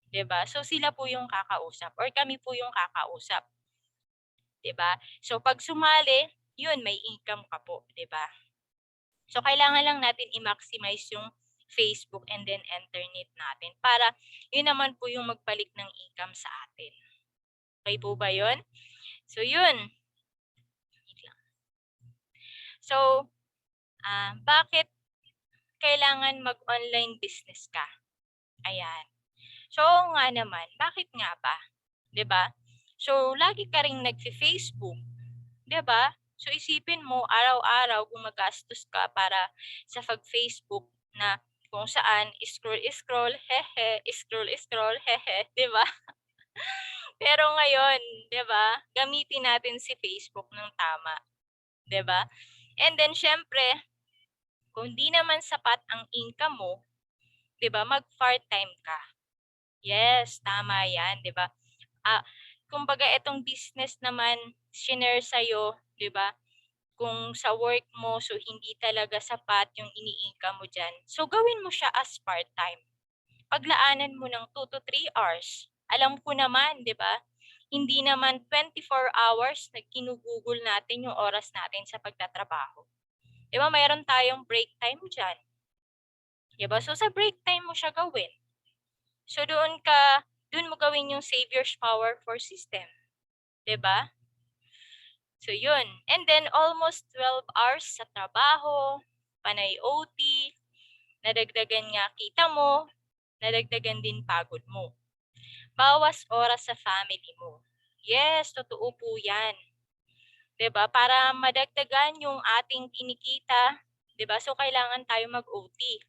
'Di ba? So sila po yung kakausap or kami po yung kakausap. 'Di ba? So pag sumali, yun may income ka po, 'di ba? So kailangan lang natin i-maximize yung Facebook and then internet natin para yun naman po yung magbalik ng income sa atin. Okay po ba yun? So yun. Wait lang. So, bakit kailangan mag-online business ka? Ayan. So nga naman, bakit nga ba? 'Di ba? So lagi ka ring nagfi-Facebook, 'di ba? So isipin mo araw-araw gumagastos ka para sa pag-Facebook na kung saan scroll-scroll, hehe, scroll-scroll, hehe, 'di ba? Pero ngayon, 'di ba? Gamitin natin si Facebook ng tama, 'di ba? And then syempre, kung di naman sapat ang income mo, 'di ba? Mag-part-time ka. Yes, tama 'yan, 'di ba? Kumbaga itong business naman shinare sa'yo, 'di ba? Kung sa work mo, so hindi talaga sapat yung ini-income mo diyan. So gawin mo siya as part-time. Paglaanan mo ng 2 to 3 hours. Alam ko naman, 'di ba? Hindi naman 24 hours na ginugugol natin yung oras natin sa pagtatrabaho. 'Di ba? Mayroon tayong break time diyan. 'Di ba? So sa break time mo siya gawin. So doon mo gawin yung Savior's Power for System. 'Di ba? So yun. And then almost 12 hours sa trabaho, panay OT, nadagdagan nga kita mo, nadagdagan din pagod mo. Bawas oras sa family mo. Yes, totoo po 'yan. 'Di ba? Para madagdagan yung ating kinikita, 'di ba? So kailangan tayo mag-OT.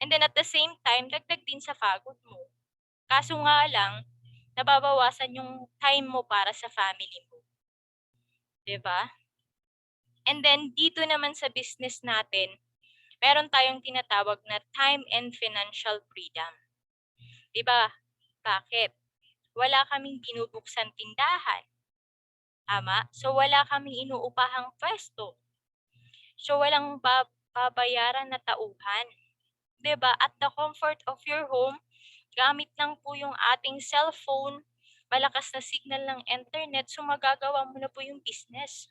And then at the same time, dagdag din sa pagod mo. Kaso nga lang, nababawasan yung time mo para sa family mo. 'Di ba? And then dito naman sa business natin, meron tayong tinatawag na time and financial freedom. 'Di ba? Bakit? Wala kaming binubuksan tindahan. Tama? So wala kaming inuupahang pwesto. So walang babayaran na tauhan. 'Di ba? At the comfort of your home, gamit lang po yung ating cellphone, malakas na signal ng internet, so magagawa mo na po yung business.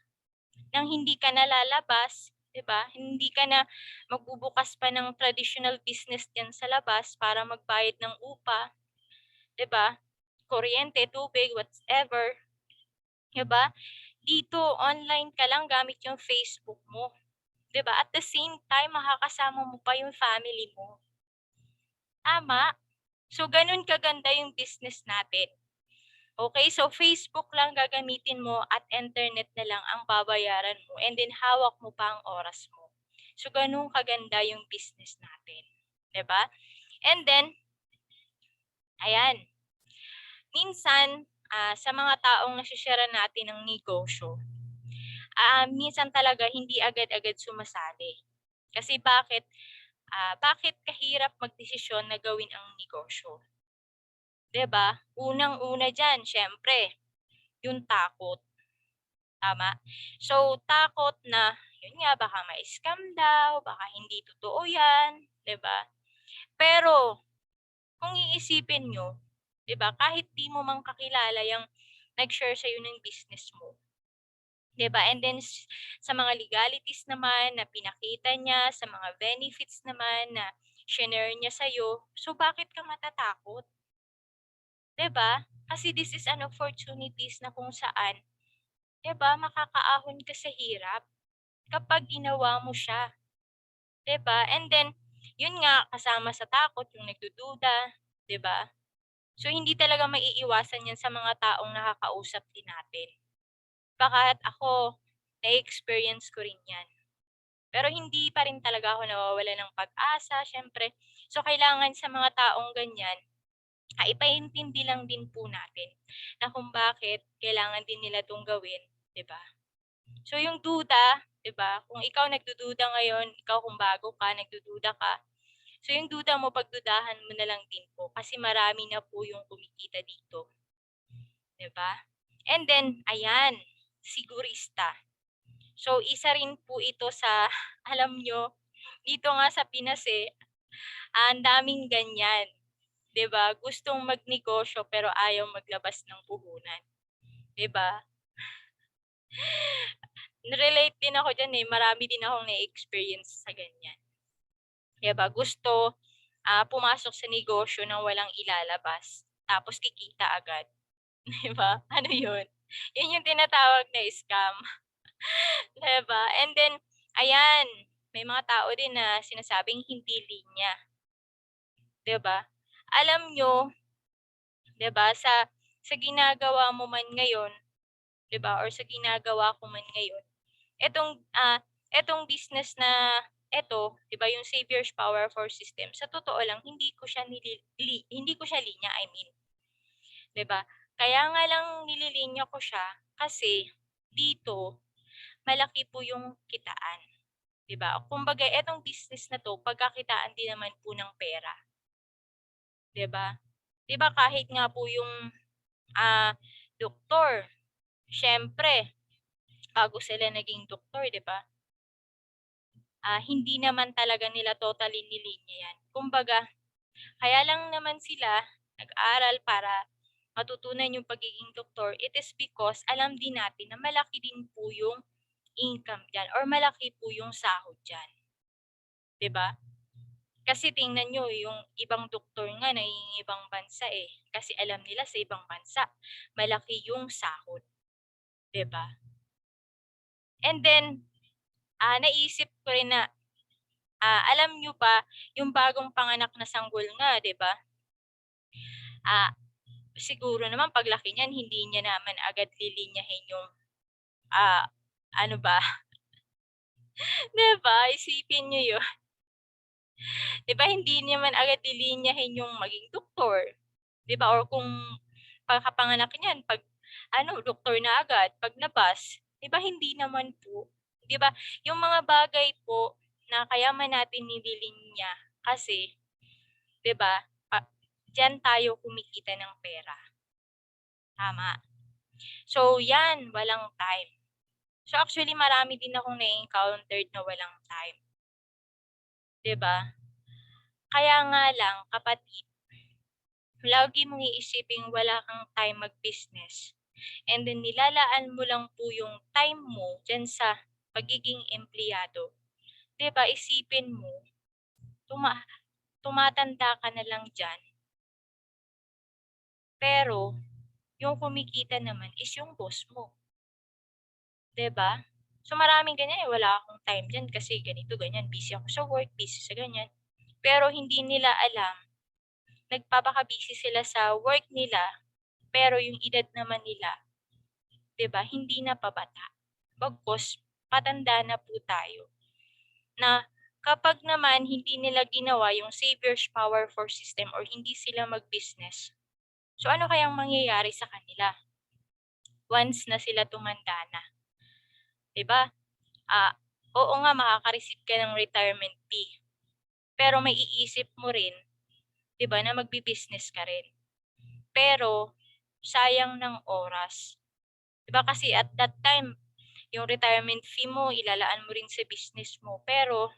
Nang hindi ka na lalabas, 'di ba? Hindi ka na magbubukas pa ng traditional business diyan sa labas para magbayad ng upa, 'di ba? Kuryente, tubig, whatever, 'di ba? Dito online ka lang gamit yung Facebook mo, 'di ba? At the same time makakasama mo pa yung family mo. Tama? So ganun kaganda yung business natin. Okay, so Facebook lang gagamitin mo at internet na lang ang babayaran mo and then hawak mo pa ang oras mo. So ganun kaganda yung business natin, 'di ba? And then ayan, minsan sa mga taong nasi-share natin ng negosyo, minsan talaga hindi agad-agad sumasali. Kasi bakit kahirap magdesisyon na gawin ang negosyo? 'Di ba? Unang-una diyan, syempre, yung takot. Tama? So, takot na, yun nga, baka ma-scam daw, baka hindi totoo yan, 'di ba? Pero, kung iisipin nyo, 'di ba, kahit di mo man kakilala yung nag-share sa'yo ng business mo, 'di ba? And then, sa mga legalities naman na pinakita niya, sa mga benefits naman na shinare niya sa'yo, so bakit ka matatakot? 'Di ba? Kasi this is an opportunities na kung saan, 'di ba, makakaahon ka sa hirap kapag ginawa mo siya, 'di ba? And then, yun nga, kasama sa takot yung nagdududa, 'di ba? So, hindi talaga maiiwasan yan sa mga taong nakakausap din natin. Baka ako, na-experience ko rin yan. Pero hindi pa rin talaga ako nawawala ng pag-asa, syempre. So, kailangan sa mga taong ganyan, ipaintindi lang din po natin na kung bakit kailangan din nila itong gawin, 'di ba? So yung duda, 'di ba? Kung ikaw nagdududa ngayon, ikaw kung bago ka, nagdududa ka. So yung duda mo, pagdudahan mo na lang din po kasi marami na po yung kumikita dito, 'di ba? And then ayan, sigurista. So, isa rin po ito sa, alam nyo, dito nga sa Pinas ang daming ganyan. 'Di ba? Gustong magnegosyo pero ayaw maglabas ng puhunan. 'Di ba? Relate din ako diyan marami din akong na-experience sa ganyan. 'Di ba? Gusto pumasok sa negosyo nang walang ilalabas, tapos kikita agad. 'Di ba? Ano 'yun? 'Yun yung tinatawag na scam. 'Di ba? And then, ayan, may mga tao din na sinasabing hindi linya. 'Di ba? Alam nyo, 'di ba, sa ginagawa mo man ngayon, 'di ba, or sa ginagawa ko man ngayon, etong business na eto, 'di ba, yung Savior's Power for System, sa totoo lang hindi ko siya linya, I mean, 'di ba? Kaya nga lang nililinya ko siya kasi dito malaki po yung kitaan, 'di ba? Kumbaga etong business na 'to pagkakitaan din naman po ng pera, 'di ba? 'Di ba kahit nga po yung doktor, siyempre bago sila naging doktor, 'di ba? Hindi naman talaga nila totally nilinya 'yan. Kumbaga, kaya lang naman sila nag-aral para matutunan yung pagiging doktor. It is because alam din natin na malaki din po yung income diyan or malaki po yung sahod diyan, 'di ba? Kasi tingnan niyo yung ibang doktor nga ibang bansa kasi alam nila sa ibang bansa malaki yung sahod, 'di ba? And then naisip ko rin na alam niyo ba yung bagong panganak na sanggol nga, 'di ba? Ah, siguro naman paglaki niyan hindi niya naman agad lilinyahin yung ah, ano ba, 'di ba? Isipin niyo 'yun. 'Di ba hindi naman agad lilinyahin yung maging doktor, 'di ba? Or kung pagkapanganak niyan 'pag doktor na agad paglabas, 'di ba hindi naman po, 'di ba? Yung mga bagay po na kaya man natin nililinya kasi, 'di ba, diyan tayo kumikita ng pera, tama. So 'yan, walang time. So actually marami din akong na-encountered na walang time, 'di ba? Kaya nga lang kapatid, lagi mong iisiping wala kang time mag-business and then nilalaan mo lang po yung time mo diyan sa pagiging empleyado. 'Di ba isipin mo, tuma tumatanda ka na lang diyan, pero yung kumikita naman is yung boss mo, 'di ba? So maraming ganyan wala akong time diyan kasi ganito, ganyan, busy ako sa work, busy sa ganyan. Pero hindi nila alam, nagpapaka-busy sila sa work nila, pero yung edad naman nila, 'di ba, hindi na pabata. Bagkus patanda na po tayo. Na kapag naman hindi nila ginawa yung Savior's Power for System or hindi sila mag-business, so ano kayang mangyayari sa kanila once na sila tumanda na, 'di ba? Oo nga makaka-receive ka ng retirement pay, pero may iisip mo rin, 'di ba, na magbi-business ka rin. Pero sayang ng oras, 'di ba, kasi at that time yung retirement fee mo ilalaan mo rin sa business mo, pero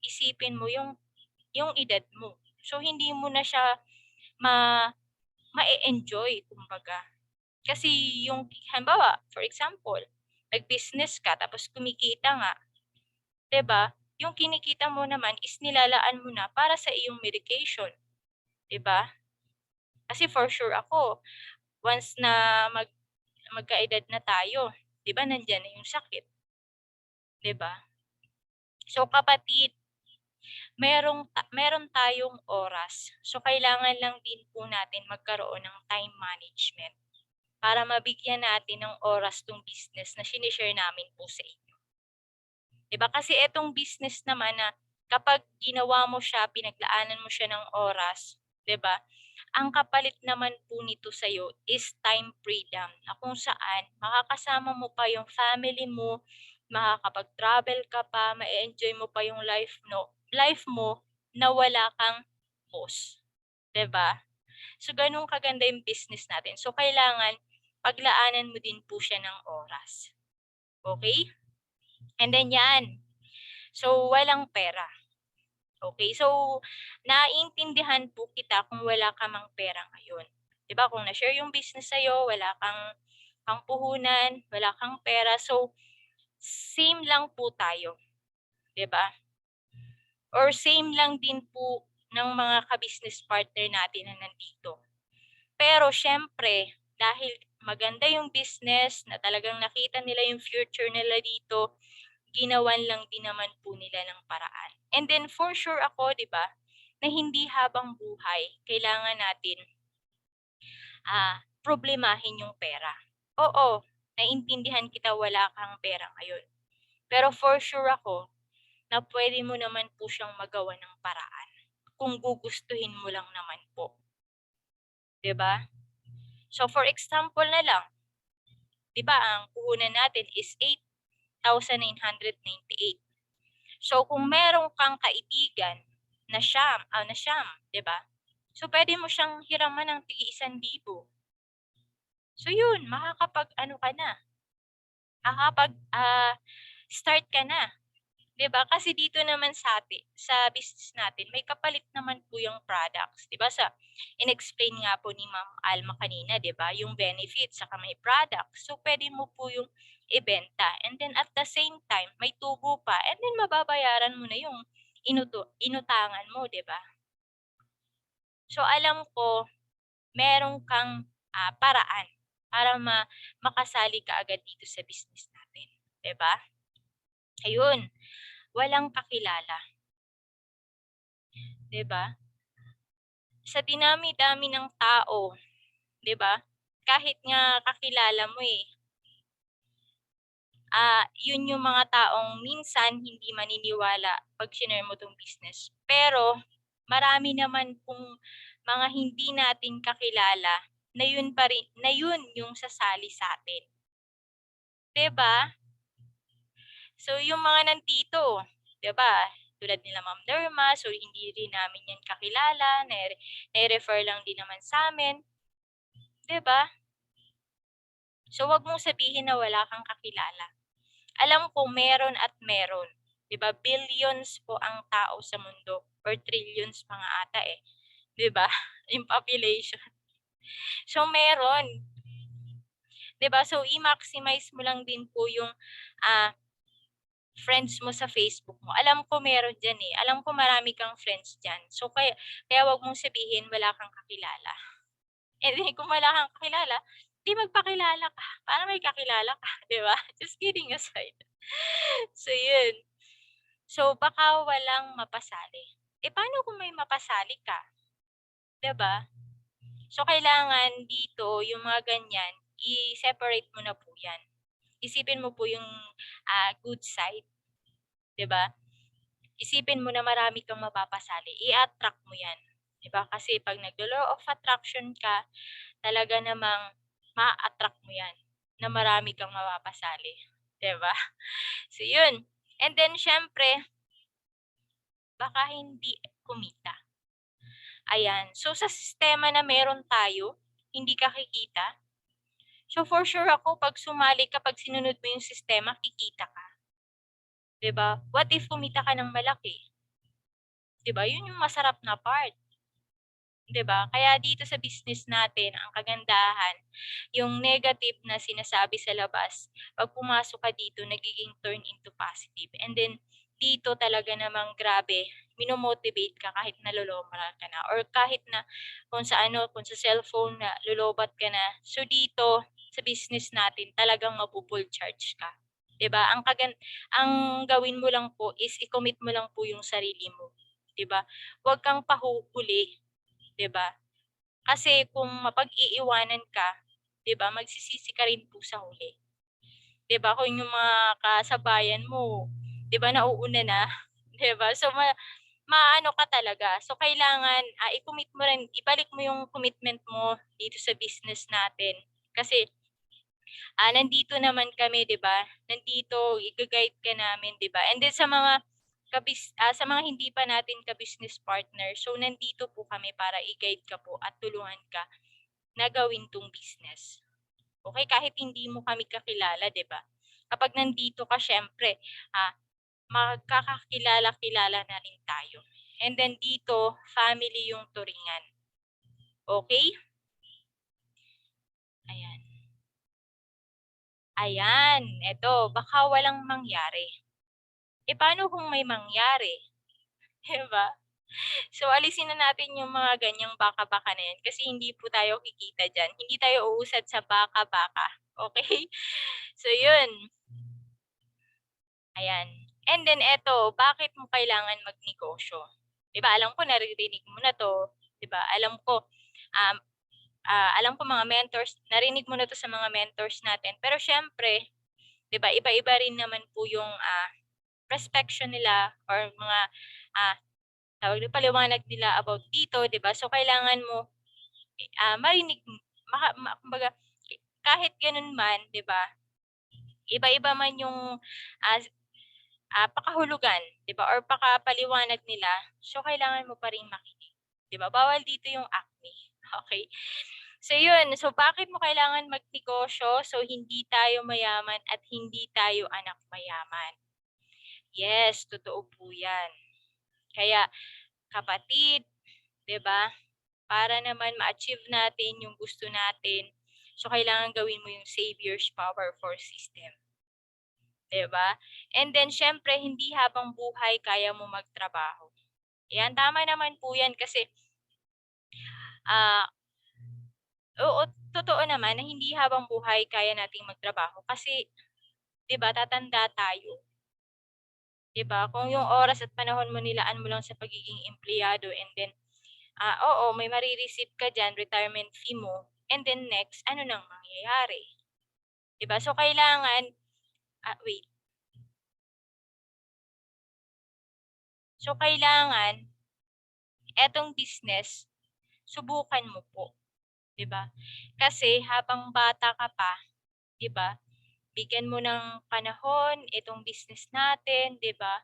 isipin mo yung edad mo. So hindi mo na siya ma ma-e-enjoy kumbaga. Kasi yung halimbawa, for example, nag-business ka tapos kumikita nga, 'di ba? Yung kinikita mo naman is nilalaan mo na para sa iyong medication, 'di ba? Kasi for sure ako, once na magkaedad na tayo, 'di ba, nandiyan na yung sakit, 'di ba? So kapatid, meron tayong oras. So kailangan lang din po natin magkaroon ng time management para mabigyan natin ng oras 'tong business na shine-share namin po sa inyo. 'Di ba kasi etong business naman na kapag ginawa mo siya, pinaglaanan mo siya ng oras, 'di ba? Ang kapalit naman po nito sa'yo is time freedom na kung saan makakasama mo pa yung family mo, makakapag-travel ka pa, ma-e-enjoy mo pa yung life mo na wala kang boss, 'di ba? So gano'n kaganda yung business natin. So kailangan paglaanan mo din po siya ng oras. Okay? And then yan. So, walang pera. Okay? So, naiintindihan po kita kung wala ka mang pera ngayon. 'Di ba? Kung na-share yung business sa'yo, wala kang puhunan, wala kang pera. So, same lang po tayo. 'Di ba? Or same lang din po ng mga ka-business partner natin na nandito. Pero syempre, dahil maganda yung business na talagang nakita nila yung future nila dito, ginawan lang din naman po nila ng paraan. And then for sure ako, 'di ba, na hindi habang buhay kailangan natin problemahin yung pera. Oo, naintindihan kita wala kang pera ngayon. Pero for sure ako na pwede mo naman po siyang magawa ng paraan kung gugustuhin mo lang naman po. 'Di ba? So for example na lang, 'di ba ang puhunan natin is 8,998. So kung meron kang kaibigan na siyam, 'di ba? So pwede mo siyang hiraman ng tig 1,000. So yun, makakapag-ano ka na, start ka na. 'Di ba? Kasi dito naman sa business natin, may kapalit naman po yung products. 'Di ba in-explain nga po ni Ma'am Alma kanina, 'di ba? Yung benefits saka may products. So pwede mo po yung ibenta. And then at the same time, may tubo pa. And then mababayaran mo na yung inutangan mo, 'di ba? So alam ko meron kang paraan para makasali ka agad dito sa business natin, 'di ba? Ayun, walang kakilala. 'Di ba? Sa dinami-dami ng tao, 'di ba? Kahit nga kakilala mo yun yung mga taong minsan hindi maniniwala pag shinare mo 'tong business. Pero marami naman pong mga hindi natin kakilala na yun yung sasali sa'tin, 'di ba? So yung mga nandito, 'di ba? Tulad nila Ma'am Derma, so hindi rin namin yan kakilala, nai-refer lang din naman sa'min, 'di ba? So wag mong sabihin na wala kang kakilala. Alam ko meron at meron. 'Di ba? Billions po ang tao sa mundo or trillions pa nga ata 'di ba? Yung population. So meron, 'di ba? So i-maximize mo lang din po yung friends mo sa Facebook mo. Alam ko meron diyan Alam ko marami kang friends diyan. So kaya wag mong sabihin wala kang kakilala. Eh di kung wala kang kakilala, di magpakilala ka para may kakilala ka, 'di ba? Just kidding aside. So yun. So baka walang mapasali. Eh paano kung may mapasali ka, 'di ba? So kailangan dito yung mga ganyan, i-separate mo na po 'yan. Isipin mo po yung good side, 'di ba? Isipin mo na marami kang mapapasali, i-attract mo 'yan, 'di ba? Kasi pag naglo-law of attraction ka, talaga namang ma-attract mo 'yan na marami kang mapapasali, 'di ba? So 'yun. And then syempre, baka hindi kumita. Ayan. So sa sistema na meron tayo, hindi ka kikita. So for sure ako pag sumali ka, pag sinunod mo yung sistema, kikita ka. 'Di ba? What if kumita ka ng malaki? 'Di ba? Yun yung masarap na part. 'Di ba? Kaya dito sa business natin, ang kagandahan, yung negative na sinasabi sa labas, pag pumasok ka dito, nagiging turn into positive. And then, dito talaga namang grabe, minomotivate ka kahit naloloman ka na or kahit na kung sa cellphone na lulobat ka na. So dito, sa business natin, talagang mapu-full charge ka. 'Di ba? Ang gawin mo lang po is i-commit mo lang po yung sarili mo. 'Di ba? Huwag kang pahuhuli, 'di ba? Kasi kung mapag-iiwanan ka, 'di ba, magsisisi ka rin po sa huli. 'Di ba, kung yung mga kasabayan mo, 'di ba, nauuna na, 'di ba? So maano ka talaga. So kailangan i-commit mo rin, ibalik mo yung commitment mo dito sa business natin. Kasi nandito naman kami, 'di ba? Nandito i-guide ka namin, 'di ba? And then sa mga hindi pa natin ka-business partner, so nandito po kami para i-guide ka po at tulungan ka na gawin 'tong business. Okay, kahit hindi mo kami kakilala, 'di ba? Kapag nandito ka, syempre, magkakakilala-kilala na rin tayo. And then dito, family yung turingan. Okay? Ayan. Ayan, eto, baka walang mangyari. E paano kung may mangyari? Diba? So, alisin na natin yung mga ganyang baka-baka na yan kasi hindi po tayo kikita dyan. Hindi tayo uusad sa baka-baka. Okay? So, yun. Ayan. And then, eto, bakit mo kailangan magnegosyo? Diba, alam ko, naririnig mo na to. Diba, alam ko, mga mentors, narinig mo na to sa mga mentors natin. Pero syempre, diba, iba-iba rin naman po yung perspective nila or mga paliwanag nila about dito, 'di ba? So kailangan mo marinig kumbaga kahit ganun man, 'di ba? Iba-iba man yung pakahulugan, 'di ba? Or pakapaliwanag nila. So kailangan mo pa ring makinig, 'di ba? Bawal dito yung acne. Okay? So yun, so bakit mo kailangan magnegosyo? So hindi tayo mayaman at hindi tayo anak mayaman. Yes, totoo po 'yan. Kaya kapatid, 'di ba? Para naman ma-achieve natin yung gusto natin, so kailangan gawin mo yung Savior's Power for System. 'Di ba? And then syempre hindi habang buhay kaya mo magtrabaho. Yan, tama naman po 'yan kasi oo, totoo naman na hindi habang buhay kaya nating magtrabaho kasi 'di ba tatanda tayo. 'Di ba? Kung yung oras at panahon mo nilaan mo lang sa pagiging empleyado and then oo, may marireceive ka diyan, retirement fee mo, and then next, ano nang mangyayari? 'Di ba? So kailangan wait. So kailangan etong business subukan mo po, 'di ba? Kasi habang bata ka pa, 'di ba? Bigyan mo ng panahon itong business natin, 'di ba?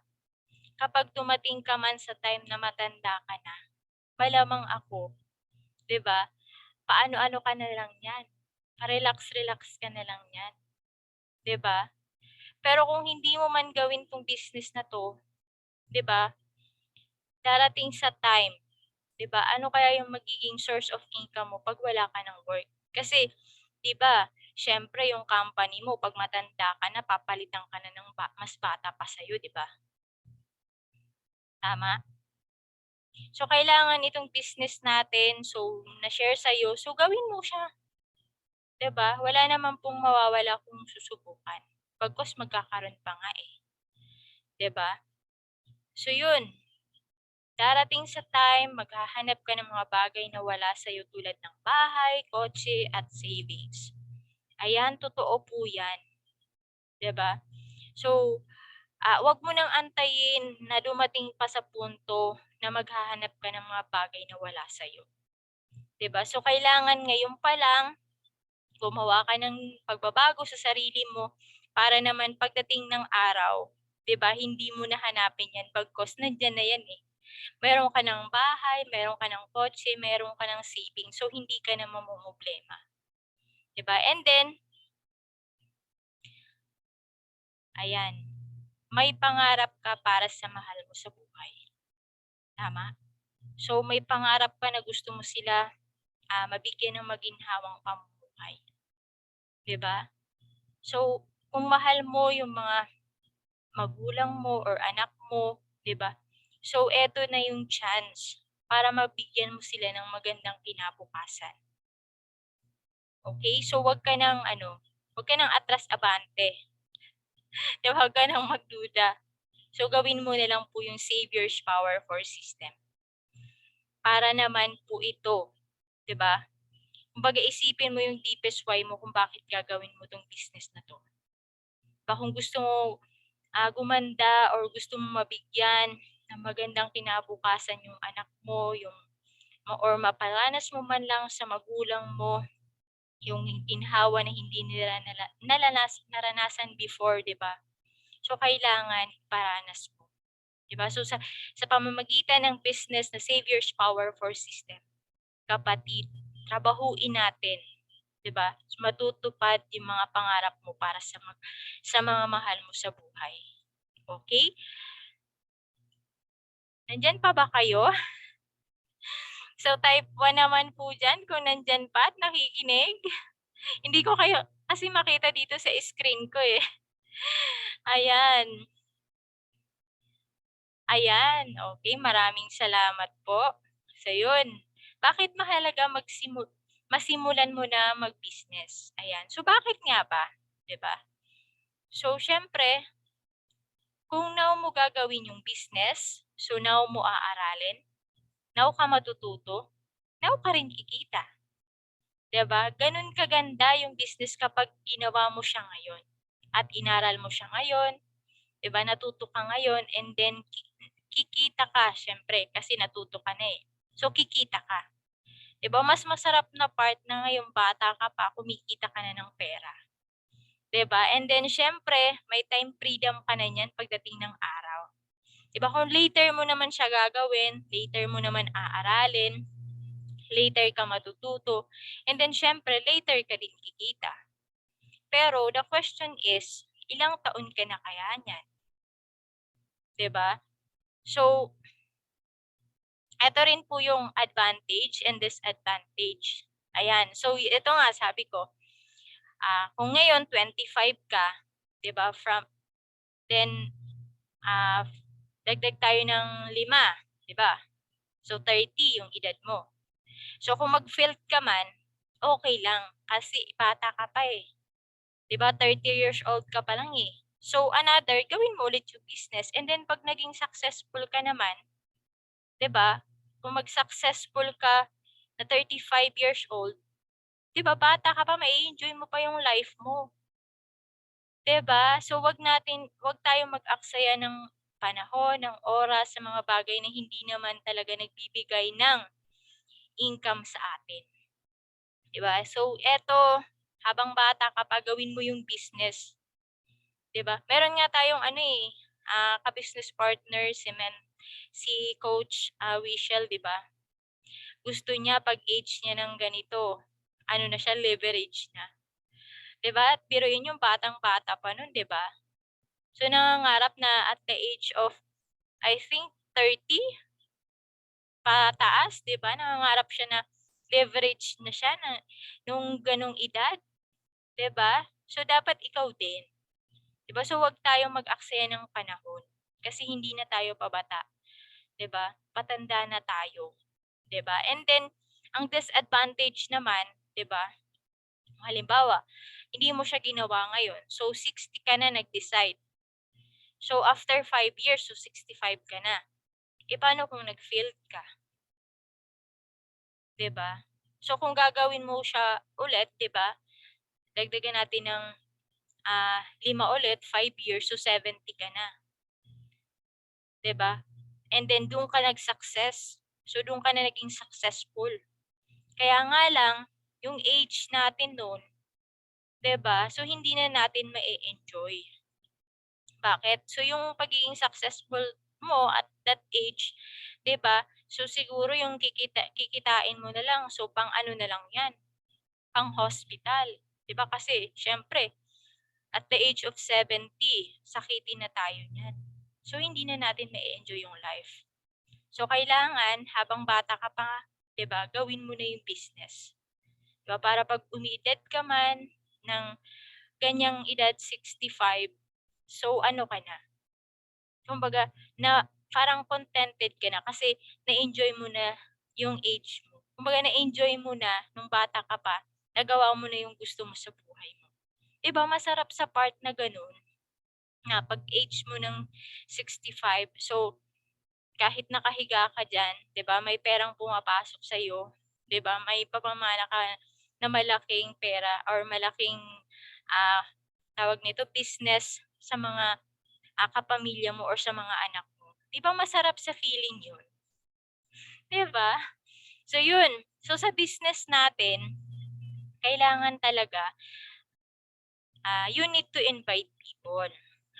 Kapag dumating ka man sa time na matanda ka na, malamang ako, 'di ba? Paano-ano ka na lang 'yan. Pa-relax-relax ka na lang 'yan, 'di ba? Pero kung hindi mo man gawin 'tong business na 'to, 'di ba? Darating sa time, 'di ba? Ano kaya yung magiging source of income mo pag wala ka ng work? Kasi 'di ba, siyempre yung company mo pag matanda ka na papalitan ka na ng mas bata pa sa 'di ba? Tama? So kailangan itong business natin, so na-share sa so gawin mo siya. 'Di ba? Wala naman pong mawawala kung susubukan. Bagkus magkakaroon pa nga 'di ba? So yun, darating sa time, maghahanap ka ng mga bagay na wala sa'yo tulad ng bahay, kotse, at savings. Ayan, totoo po yan. 'Di ba? So, wag mo nang antayin na dumating pa sa punto na maghahanap ka ng mga bagay na wala sa'yo. 'Di ba? So, kailangan ngayon pa lang gumawa ka ng pagbabago sa sarili mo para naman pagdating ng araw, 'di ba, hindi mo na hanapin yan bagkus nandiyan na yan Meron ka ng bahay, meron ka ng kotse, meron ka ng savings. So, hindi ka na mamomroblema. 'Di ba? And then, ayan, may pangarap ka para sa mahal mo sa buhay. Tama? So, may pangarap ka na gusto mo sila mabigyan ng maginhawang pamumuhay. 'Di ba? So, kung mahal mo yung mga magulang mo or anak mo, 'di ba? So, eto na yung chance para mabigyan mo sila ng magandang kinabukasan. Okay? So, wag ka nang atras-abante. 'Di ba? Wag ka nang magduda. So, gawin mo na lang po yung Savior's Power for System. Para naman po ito, 'di ba? Kumbaga isipin mo yung deepest why mo kung bakit gagawin mo 'tong business na 'to. Kung gusto mo gumanda or gusto mo mabigyan ng magandang kinabukasan yung anak mo, or maparanas mo man lang sa magulang mo yung ginhawa na hindi nila naranasan before, 'di ba? So kailangan iparanas mo, 'di ba? So sa pamamagitan ng business na Savior's Power for System, kapatid, trabahuin natin 'di ba? Matutupad yung mga pangarap mo para sa mga mahal mo sa buhay. Okay? Nandiyan pa ba kayo? So type 1 naman po dyan kung nandyan pa at nakikinig. Hindi ko kayo kasi makita dito sa screen ko eh. Ayan. Ayan. Okay, maraming salamat po. So yun. Bakit mahalaga masimulan mo na mag-business? Ayan. So bakit nga ba? 'Di ba? So syempre, kung now mo gagawin yung business, so now mo aaralin, now ka matututo, now ka rin kikita. 'Di ba? Ganun kaganda yung business kapag ginawa mo siya ngayon at inaral mo siya ngayon, 'di ba? Natuto ka ngayon and then kikita ka syempre kasi natuto ka na eh. So kikita ka. 'Di ba? Mas masarap na part na ngayong bata ka pa, kumikita ka na ng pera. 'Di ba? And then syempre, may time freedom ka na niyan pagdating ng araw. 'Di ba? Kung later mo naman siya gagawin, later mo naman aaralin, later ka matututo, and then syempre later ka din kikita. Pero the question is, ilang taon ka na kaya niyan? 'Di ba? So, eto rin po yung advantage and disadvantage. Ayan. So, ito nga sabi ko, kung ngayon 25 ka, 'di ba? Then dagdag tayo ng 5, 'di ba? So 30 yung edad mo. So kung mag-field ka man, okay lang kasi bata ka pa eh. 'Di ba? 30 years old ka pa lang eh. So another, gawin mo ulit yung business and then pag naging successful ka naman, 'di ba? Kung mag-successful ka na 35 years old, 'di ba? Bata ka pa, mai-enjoy mo pa yung life mo. 'Di ba? So wag tayong mag-aksaya ng panahon, ng oras sa mga bagay na hindi naman talaga nagbibigay ng income sa atin. 'Di ba? So eto, habang bata ka pa, gawin mo yung business. 'Di ba? Meron nga tayong ka-business partner si Coach Wishel, 'di ba? Gusto niya pag age niya ng ganito, ano na siya, leverage na. 'Di ba? At biruin yung batang-bata pa nun, 'di ba? So nangangarap na at the age of I think 30 pataas, 'di ba? Nangangarap siya na leverage na siya nung ganong edad, 'di ba? So dapat ikaw din, 'di ba? So wag tayong mag-aksaya ng panahon kasi hindi na tayo pabata, 'di ba? Patanda na tayo, 'di ba? And then ang disadvantage naman, 'di ba? Halimbawa, hindi mo siya ginawa ngayon. So 60 ka na nag-decide. So after 5 years, so 65 ka na. E paano kung nag-failed ka? 'Di ba? So kung gagawin mo siya ulit, 'di ba? Dagdagan natin ng 5 ulit, 5 years, so 70 ka na. 'Di ba? And then doon ka nag-success. So doon ka na naging successful. Kaya nga lang, yung age natin noon, 'di ba? So hindi na natin ma-enjoy. Bakit? So yung pagiging successful mo at that age, 'di ba? So siguro yung kikitain mo na lang, so pang ano na lang 'yan, pang hospital. 'Di ba? Kasi syempre, at the age of 70, sakitin na tayo niyan. So hindi na natin ma-enjoy yung life. So kailangan habang bata ka pa, 'di ba, gawin mo na yung business. 'Di ba? Para pag umidad ka man ng ganyang edad 65, so ano ka na? Kumbaga na parang contented ka na kasi na-enjoy mo na yung age mo. Kumbaga na-enjoy mo na nung bata ka pa, nagawa mo na yung gusto mo sa buhay mo. 'Di ba masarap sa part na gano'n, na pag age mo ng 65, so kahit nakahiga ka diyan, 'di ba, may perang pumapasok sa iyo, 'di ba, may pagmamana ka na malaking pera or malaking ah, tawag nito, business sa mga kapamilya mo or sa mga anak mo. 'Di ba masarap sa feeling 'yun, 'di ba? So 'yun, so sa business natin, kailangan talaga you need to invite people.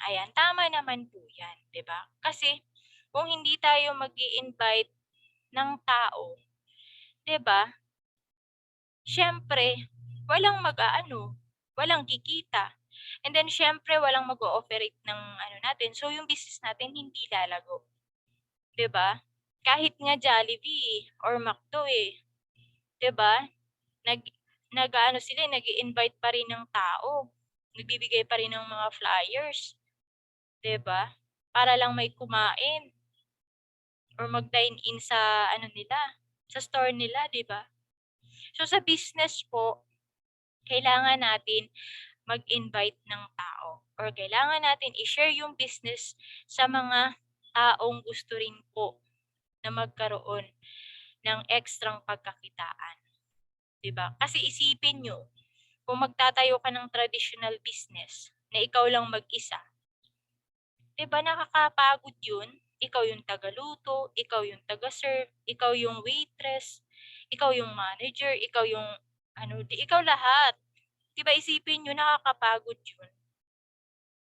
Ayan, tama naman po 'yan, 'di ba? Kasi kung hindi tayo mag-i-invite ng tao, 'di ba? Siyempre, walang kikita. And then syempre walang mag-ooperate ng natin. So yung business natin hindi lalago. 'Di ba? Kahit nga Jollibee or McDo 'di ba? Nag sila, nag-i-invite pa rin ng tao. Nagbibigay pa rin ng mga flyers, 'di ba? Para lang may kumain or mag-dine in sa nila, sa store nila, 'di ba? So sa business po, kailangan natin mag-invite ng tao or kailangan natin i-share yung business sa mga taong gusto rin po na magkaroon ng ekstrang pagkakitaan, 'di ba? Kasi isipin nyo, kung magtatayo ka ng traditional business na ikaw lang mag-isa, 'di ba nakakapagod 'yun? Ikaw yung tagaluto, ikaw yung taga-serve, ikaw yung waitress, ikaw yung manager, ikaw yung ikaw lahat. 'Di ba isipin niyo nakakapagod 'yun.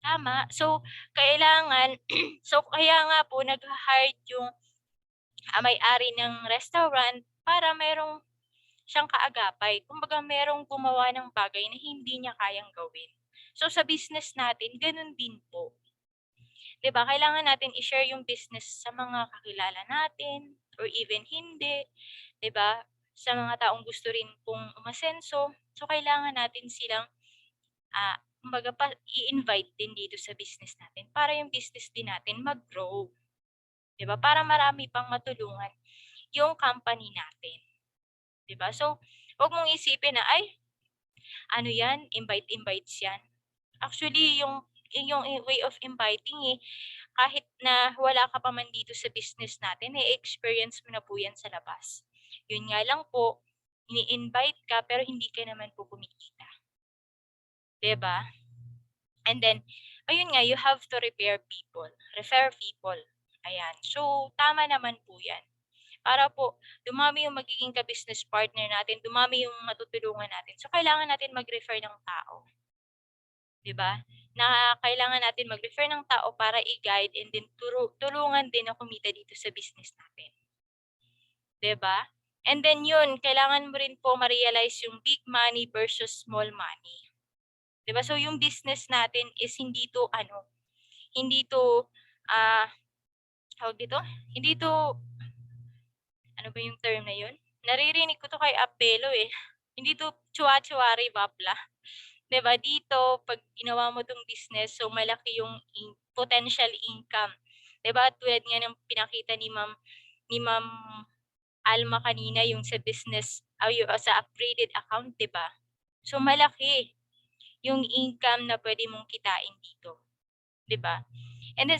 Tama. So kailangan kaya nga po nag-ha-hire yung may-ari ng restaurant para merong siyang kaagapay. Kumbaga merong gumawa ng bagay na hindi niya kayang gawin. So sa business natin, ganun din po. 'Di ba? Kailangan natin i-share yung business sa mga kakilala natin or even hindi, 'di ba? Sa mga taong gusto rin pong umasenso. So kailangan natin silang kumbaga i-invite din dito sa business natin para yung business din natin mag-grow. 'Di ba? Para marami pang matulungan yung company natin. 'Di ba? So, wag mong isipin na ay yan, invite-invites yan. Actually, yung way of inviting kahit na wala ka pa man dito sa business natin, experience mo na po yan sa labas. Yun nga lang po, ini-invite ka pero hindi ka naman po kumikita. 'Di ba? And then, ayun nga, you have to refer people. Ayan. So, tama naman po yan. Para po, dumami yung magiging ka-business partner natin, dumami yung matutulungan natin. So, kailangan natin mag-refer ng tao. 'Di ba? Na kailangan natin mag-refer ng tao para i-guide and then tulungan din na kumita dito sa business natin. 'Di ba? And then yun, kailangan mo rin po ma-realize yung big money versus small money. 'Di ba? So yung business natin is hindi to tawag dito? Hindi to ano ba yung term na yun? Naririnig ko to kay Apelo Hindi to chua-chuari bapla. 'Di ba dito pag ginawa mo tong business, so malaki yung potential income. 'Di ba tulad nga ng pinakita ni Ma'am Alma kanina yung sa business yung sa upgraded account, 'di ba? So malaki yung income na pwede mong kitain dito, 'di ba? And then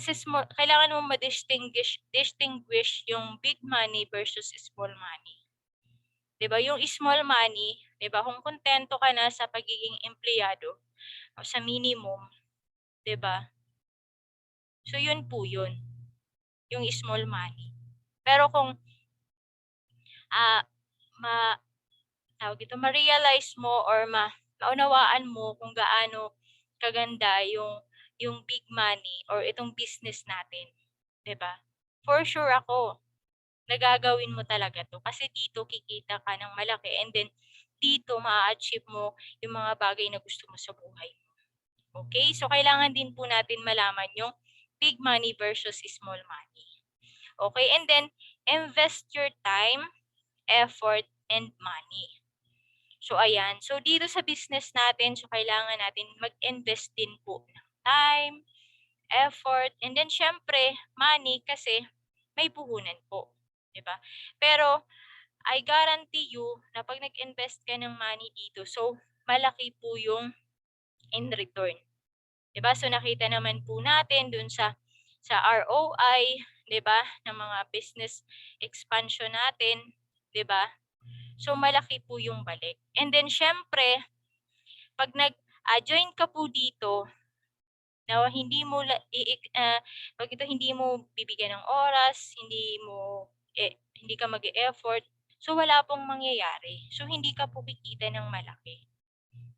kailangan mo distinguish yung big money versus small money. 'Di ba? Yung small money, 'di ba? Kung kontento ka na sa pagiging empleyado o sa minimum, 'di ba? So yun po yun, yung small money. Pero kung ma-realize mo or maunawaan mo kung gaano kaganda yung big money or itong business natin, 'di ba? For sure ako, nagagawin mo talaga 'to kasi dito kikita ka ng malaki and then dito maa-achieve mo yung mga bagay na gusto mo sa buhay mo. Okay? So kailangan din po natin malaman yung big money versus small money. Okay? And then invest your time, effort, and money. So ayan, so dito sa business natin, so kailangan natin mag-invest din po ng time, effort, and then syempre money kasi may puhunan po, 'di ba? Pero I guarantee you na pag nag-invest ka ng money dito, so malaki po yung in return. 'Di ba? So nakita naman po natin dun sa ROI, 'di ba, ng mga business expansion natin, 'di ba? So malaki po yung balik. And then syempre, pag nag-join ka po dito, na hindi mo hindi mo bibigyan ng oras, hindi ka mag-e-effort, so wala pong mangyayari. So hindi ka po kikita ng malaki.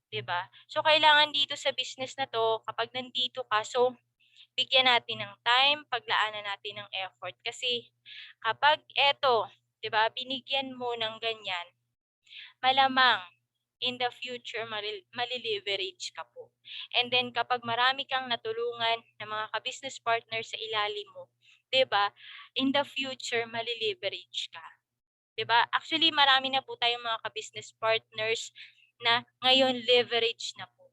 'Di ba? So kailangan dito sa business na 'to, kapag nandito ka, so bigyan natin ng time, paglaanan natin ng effort kasi kapag 'di ba, binigyan mo ng ganyan, malamang in the future mali-leverage ka po. And then kapag marami kang natulungan ng mga ka-business partner sa ilalim mo, 'di ba? In the future mali-leverage ka. 'Di ba? Actually, marami na po tayong mga ka-business partners na ngayon leverage na po.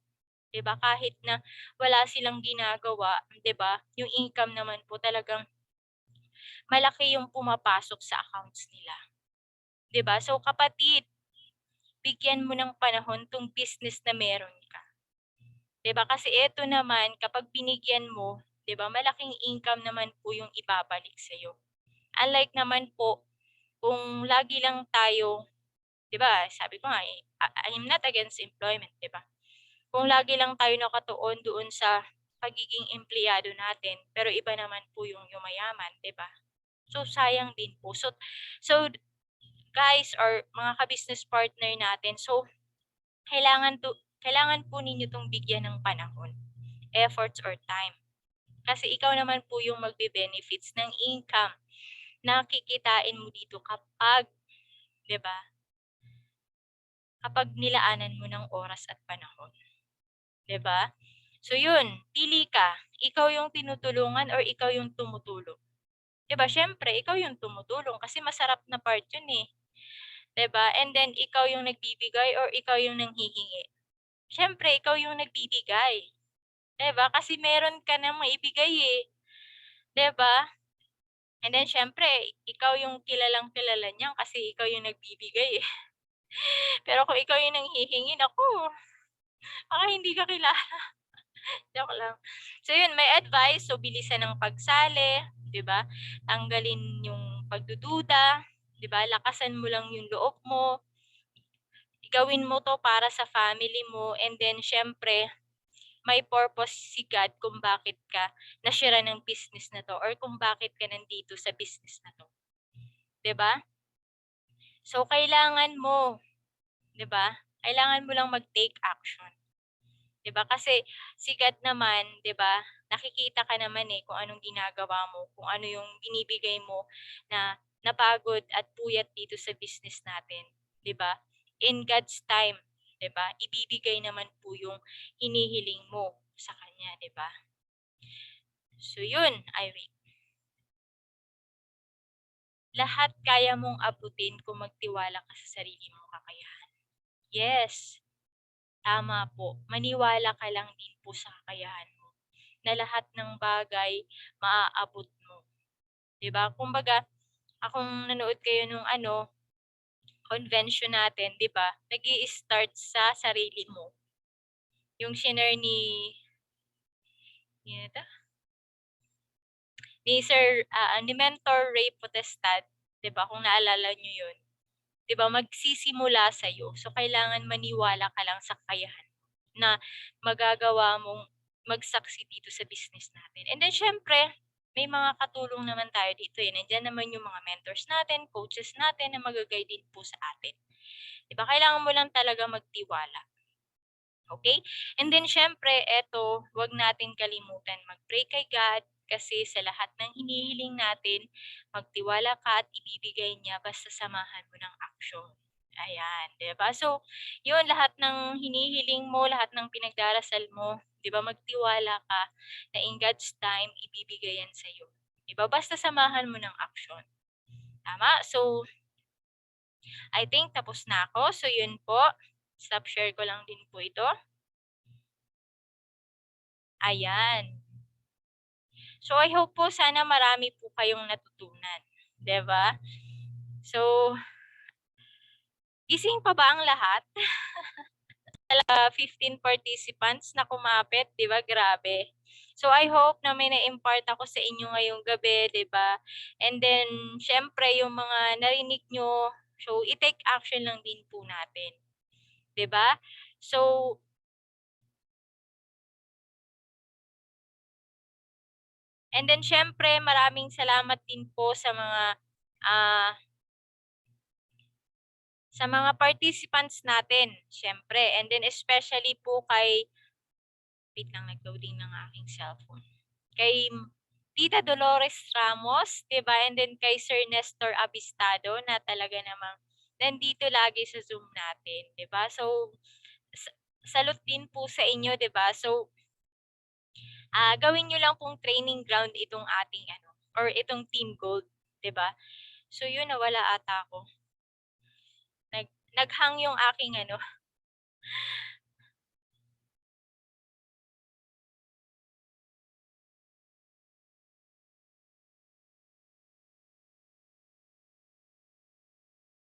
'Di ba? Kahit na wala silang ginagawa, 'di ba? Yung income naman po talagang malaki yung pumapasok sa accounts nila. 'Di ba? So kapatid, bigyan mo ng panahon tong business na meron ka. 'Di ba? Kasi ito naman kapag binigyan mo, 'di ba? Malaking income naman po yung ibabalik sa iyo. Unlike naman po kung lagi lang tayo, 'di ba? Sabi ko nga I'm not against employment, 'di ba? Kung lagi lang tayo nakatuon doon sa pagiging empleyado natin, pero iba naman po yung yumayaman, 'di ba? So sayang din po. So guys or mga ka-business partner natin, so kailangan po ninyo 'tong bigyan ng panahon, efforts or time. Kasi ikaw naman po yung magbe-benefits ng income na kikitain mo dito kapag, 'di ba? Kapag nilaanan mo ng oras at panahon, 'di ba? So yun, pili ka. Ikaw yung tinutulungan or ikaw yung tumutulong. 'Di ba? Syempre, ikaw yung tumutulong kasi masarap na part yun eh. 'Di ba? And then ikaw yung nagbibigay or ikaw yung nanghihingi. Syempre, ikaw yung nagbibigay. 'Di ba? Kasi meron ka na maibigay eh. 'Di ba? And then syempre, ikaw yung kilalang-kilala niyan kasi ikaw yung nagbibigay eh. Pero kung ikaw yung nanghihingi, naku, baka hindi ka kilala. Joke lang. So yun, may advice. So bilisan ng pagsali, 'di ba? Tanggalin yung pagdududa, 'di ba? Lakasan mo lang yung loob mo. Gawin mo 'to para sa family mo and then syempre may purpose si God kung bakit ka na-share ng business na 'to or kung bakit ka nandito sa business na 'to. 'Di ba? So kailangan mo, 'di ba? Kailangan mo lang mag-take action. 'Di ba? Kasi si God naman, 'di ba? Nakikita ka naman eh kung anong ginagawa mo, kung ano yung binibigay mo na napagod at puyat dito sa business natin, 'di ba? In God's time, 'di ba? Ibibigay naman po yung hinihiling mo sa kanya, 'di ba? So yun, Irene. Lahat kaya mong abutin kung magtiwala ka sa sarili mong kakayahan. Yes, tama po. Maniwala ka lang din po sa kakayahan mo na lahat ng bagay maaabot mo. 'Di ba? Kumbaga, akong nanood kayo nung convention natin, 'di ba? Nag-i-start sa sarili mo. Yung shinare ni, ano 'to? Ni Mentor Ray Potestad, 'di ba? Kung naalala niyo 'yun. 'Di ba? Magsisimula sa iyo. So kailangan maniwala ka lang sa kakayahan na magagawa mong mag-succeed dito sa business natin. And then syempre, may mga katulong naman tayo dito eh. Nandiyan naman yung mga mentors natin, coaches natin na mag-guide din po sa atin. 'Di ba? Kailangan mo lang talaga magtiwala. Okay? And then syempre, eto, wag natin kalimutan mag-pray kay God kasi sa lahat ng hinihiling natin, magtiwala ka at ibibigay niya basta samahan mo ng aksyon. Ayan, 'di ba? So, 'yun lahat ng hinihiling mo, lahat ng pinagdarasal mo, 'di ba? Magtiwala ka na in God's time ibibigay yan sa iyo. 'Di ba? Basta samahan mo ng aksyon. Tama? So, I think tapos na ako. So, 'yun po. Stop share ko lang din po ito. Ayan. So, I hope po sana marami po kayong natutunan. 'Di ba? So, gising pa ba ang lahat? 15 participants na kumapit, 'di ba? Grabe. So, I hope na may na-impart ako sa inyo ngayong gabi, 'di ba? And then, syempre, yung mga narinig nyo, so, i-take action lang din po natin. 'Di ba? So, and then, syempre, maraming salamat din po sa mga participants natin, syempre. And then especially po kay, wait lang, nag-loading ng aking cellphone. Kay Tita Dolores Ramos, 'di ba? And then kay Sir Nestor Abistado na talaga namang nandito lagi sa Zoom natin, 'di ba? So salute din po sa inyo, 'di ba? So gawin niyo lang pong training ground itong ating or itong Team Gold, 'di ba? So yun, nawala ata ako. Naghang yung aking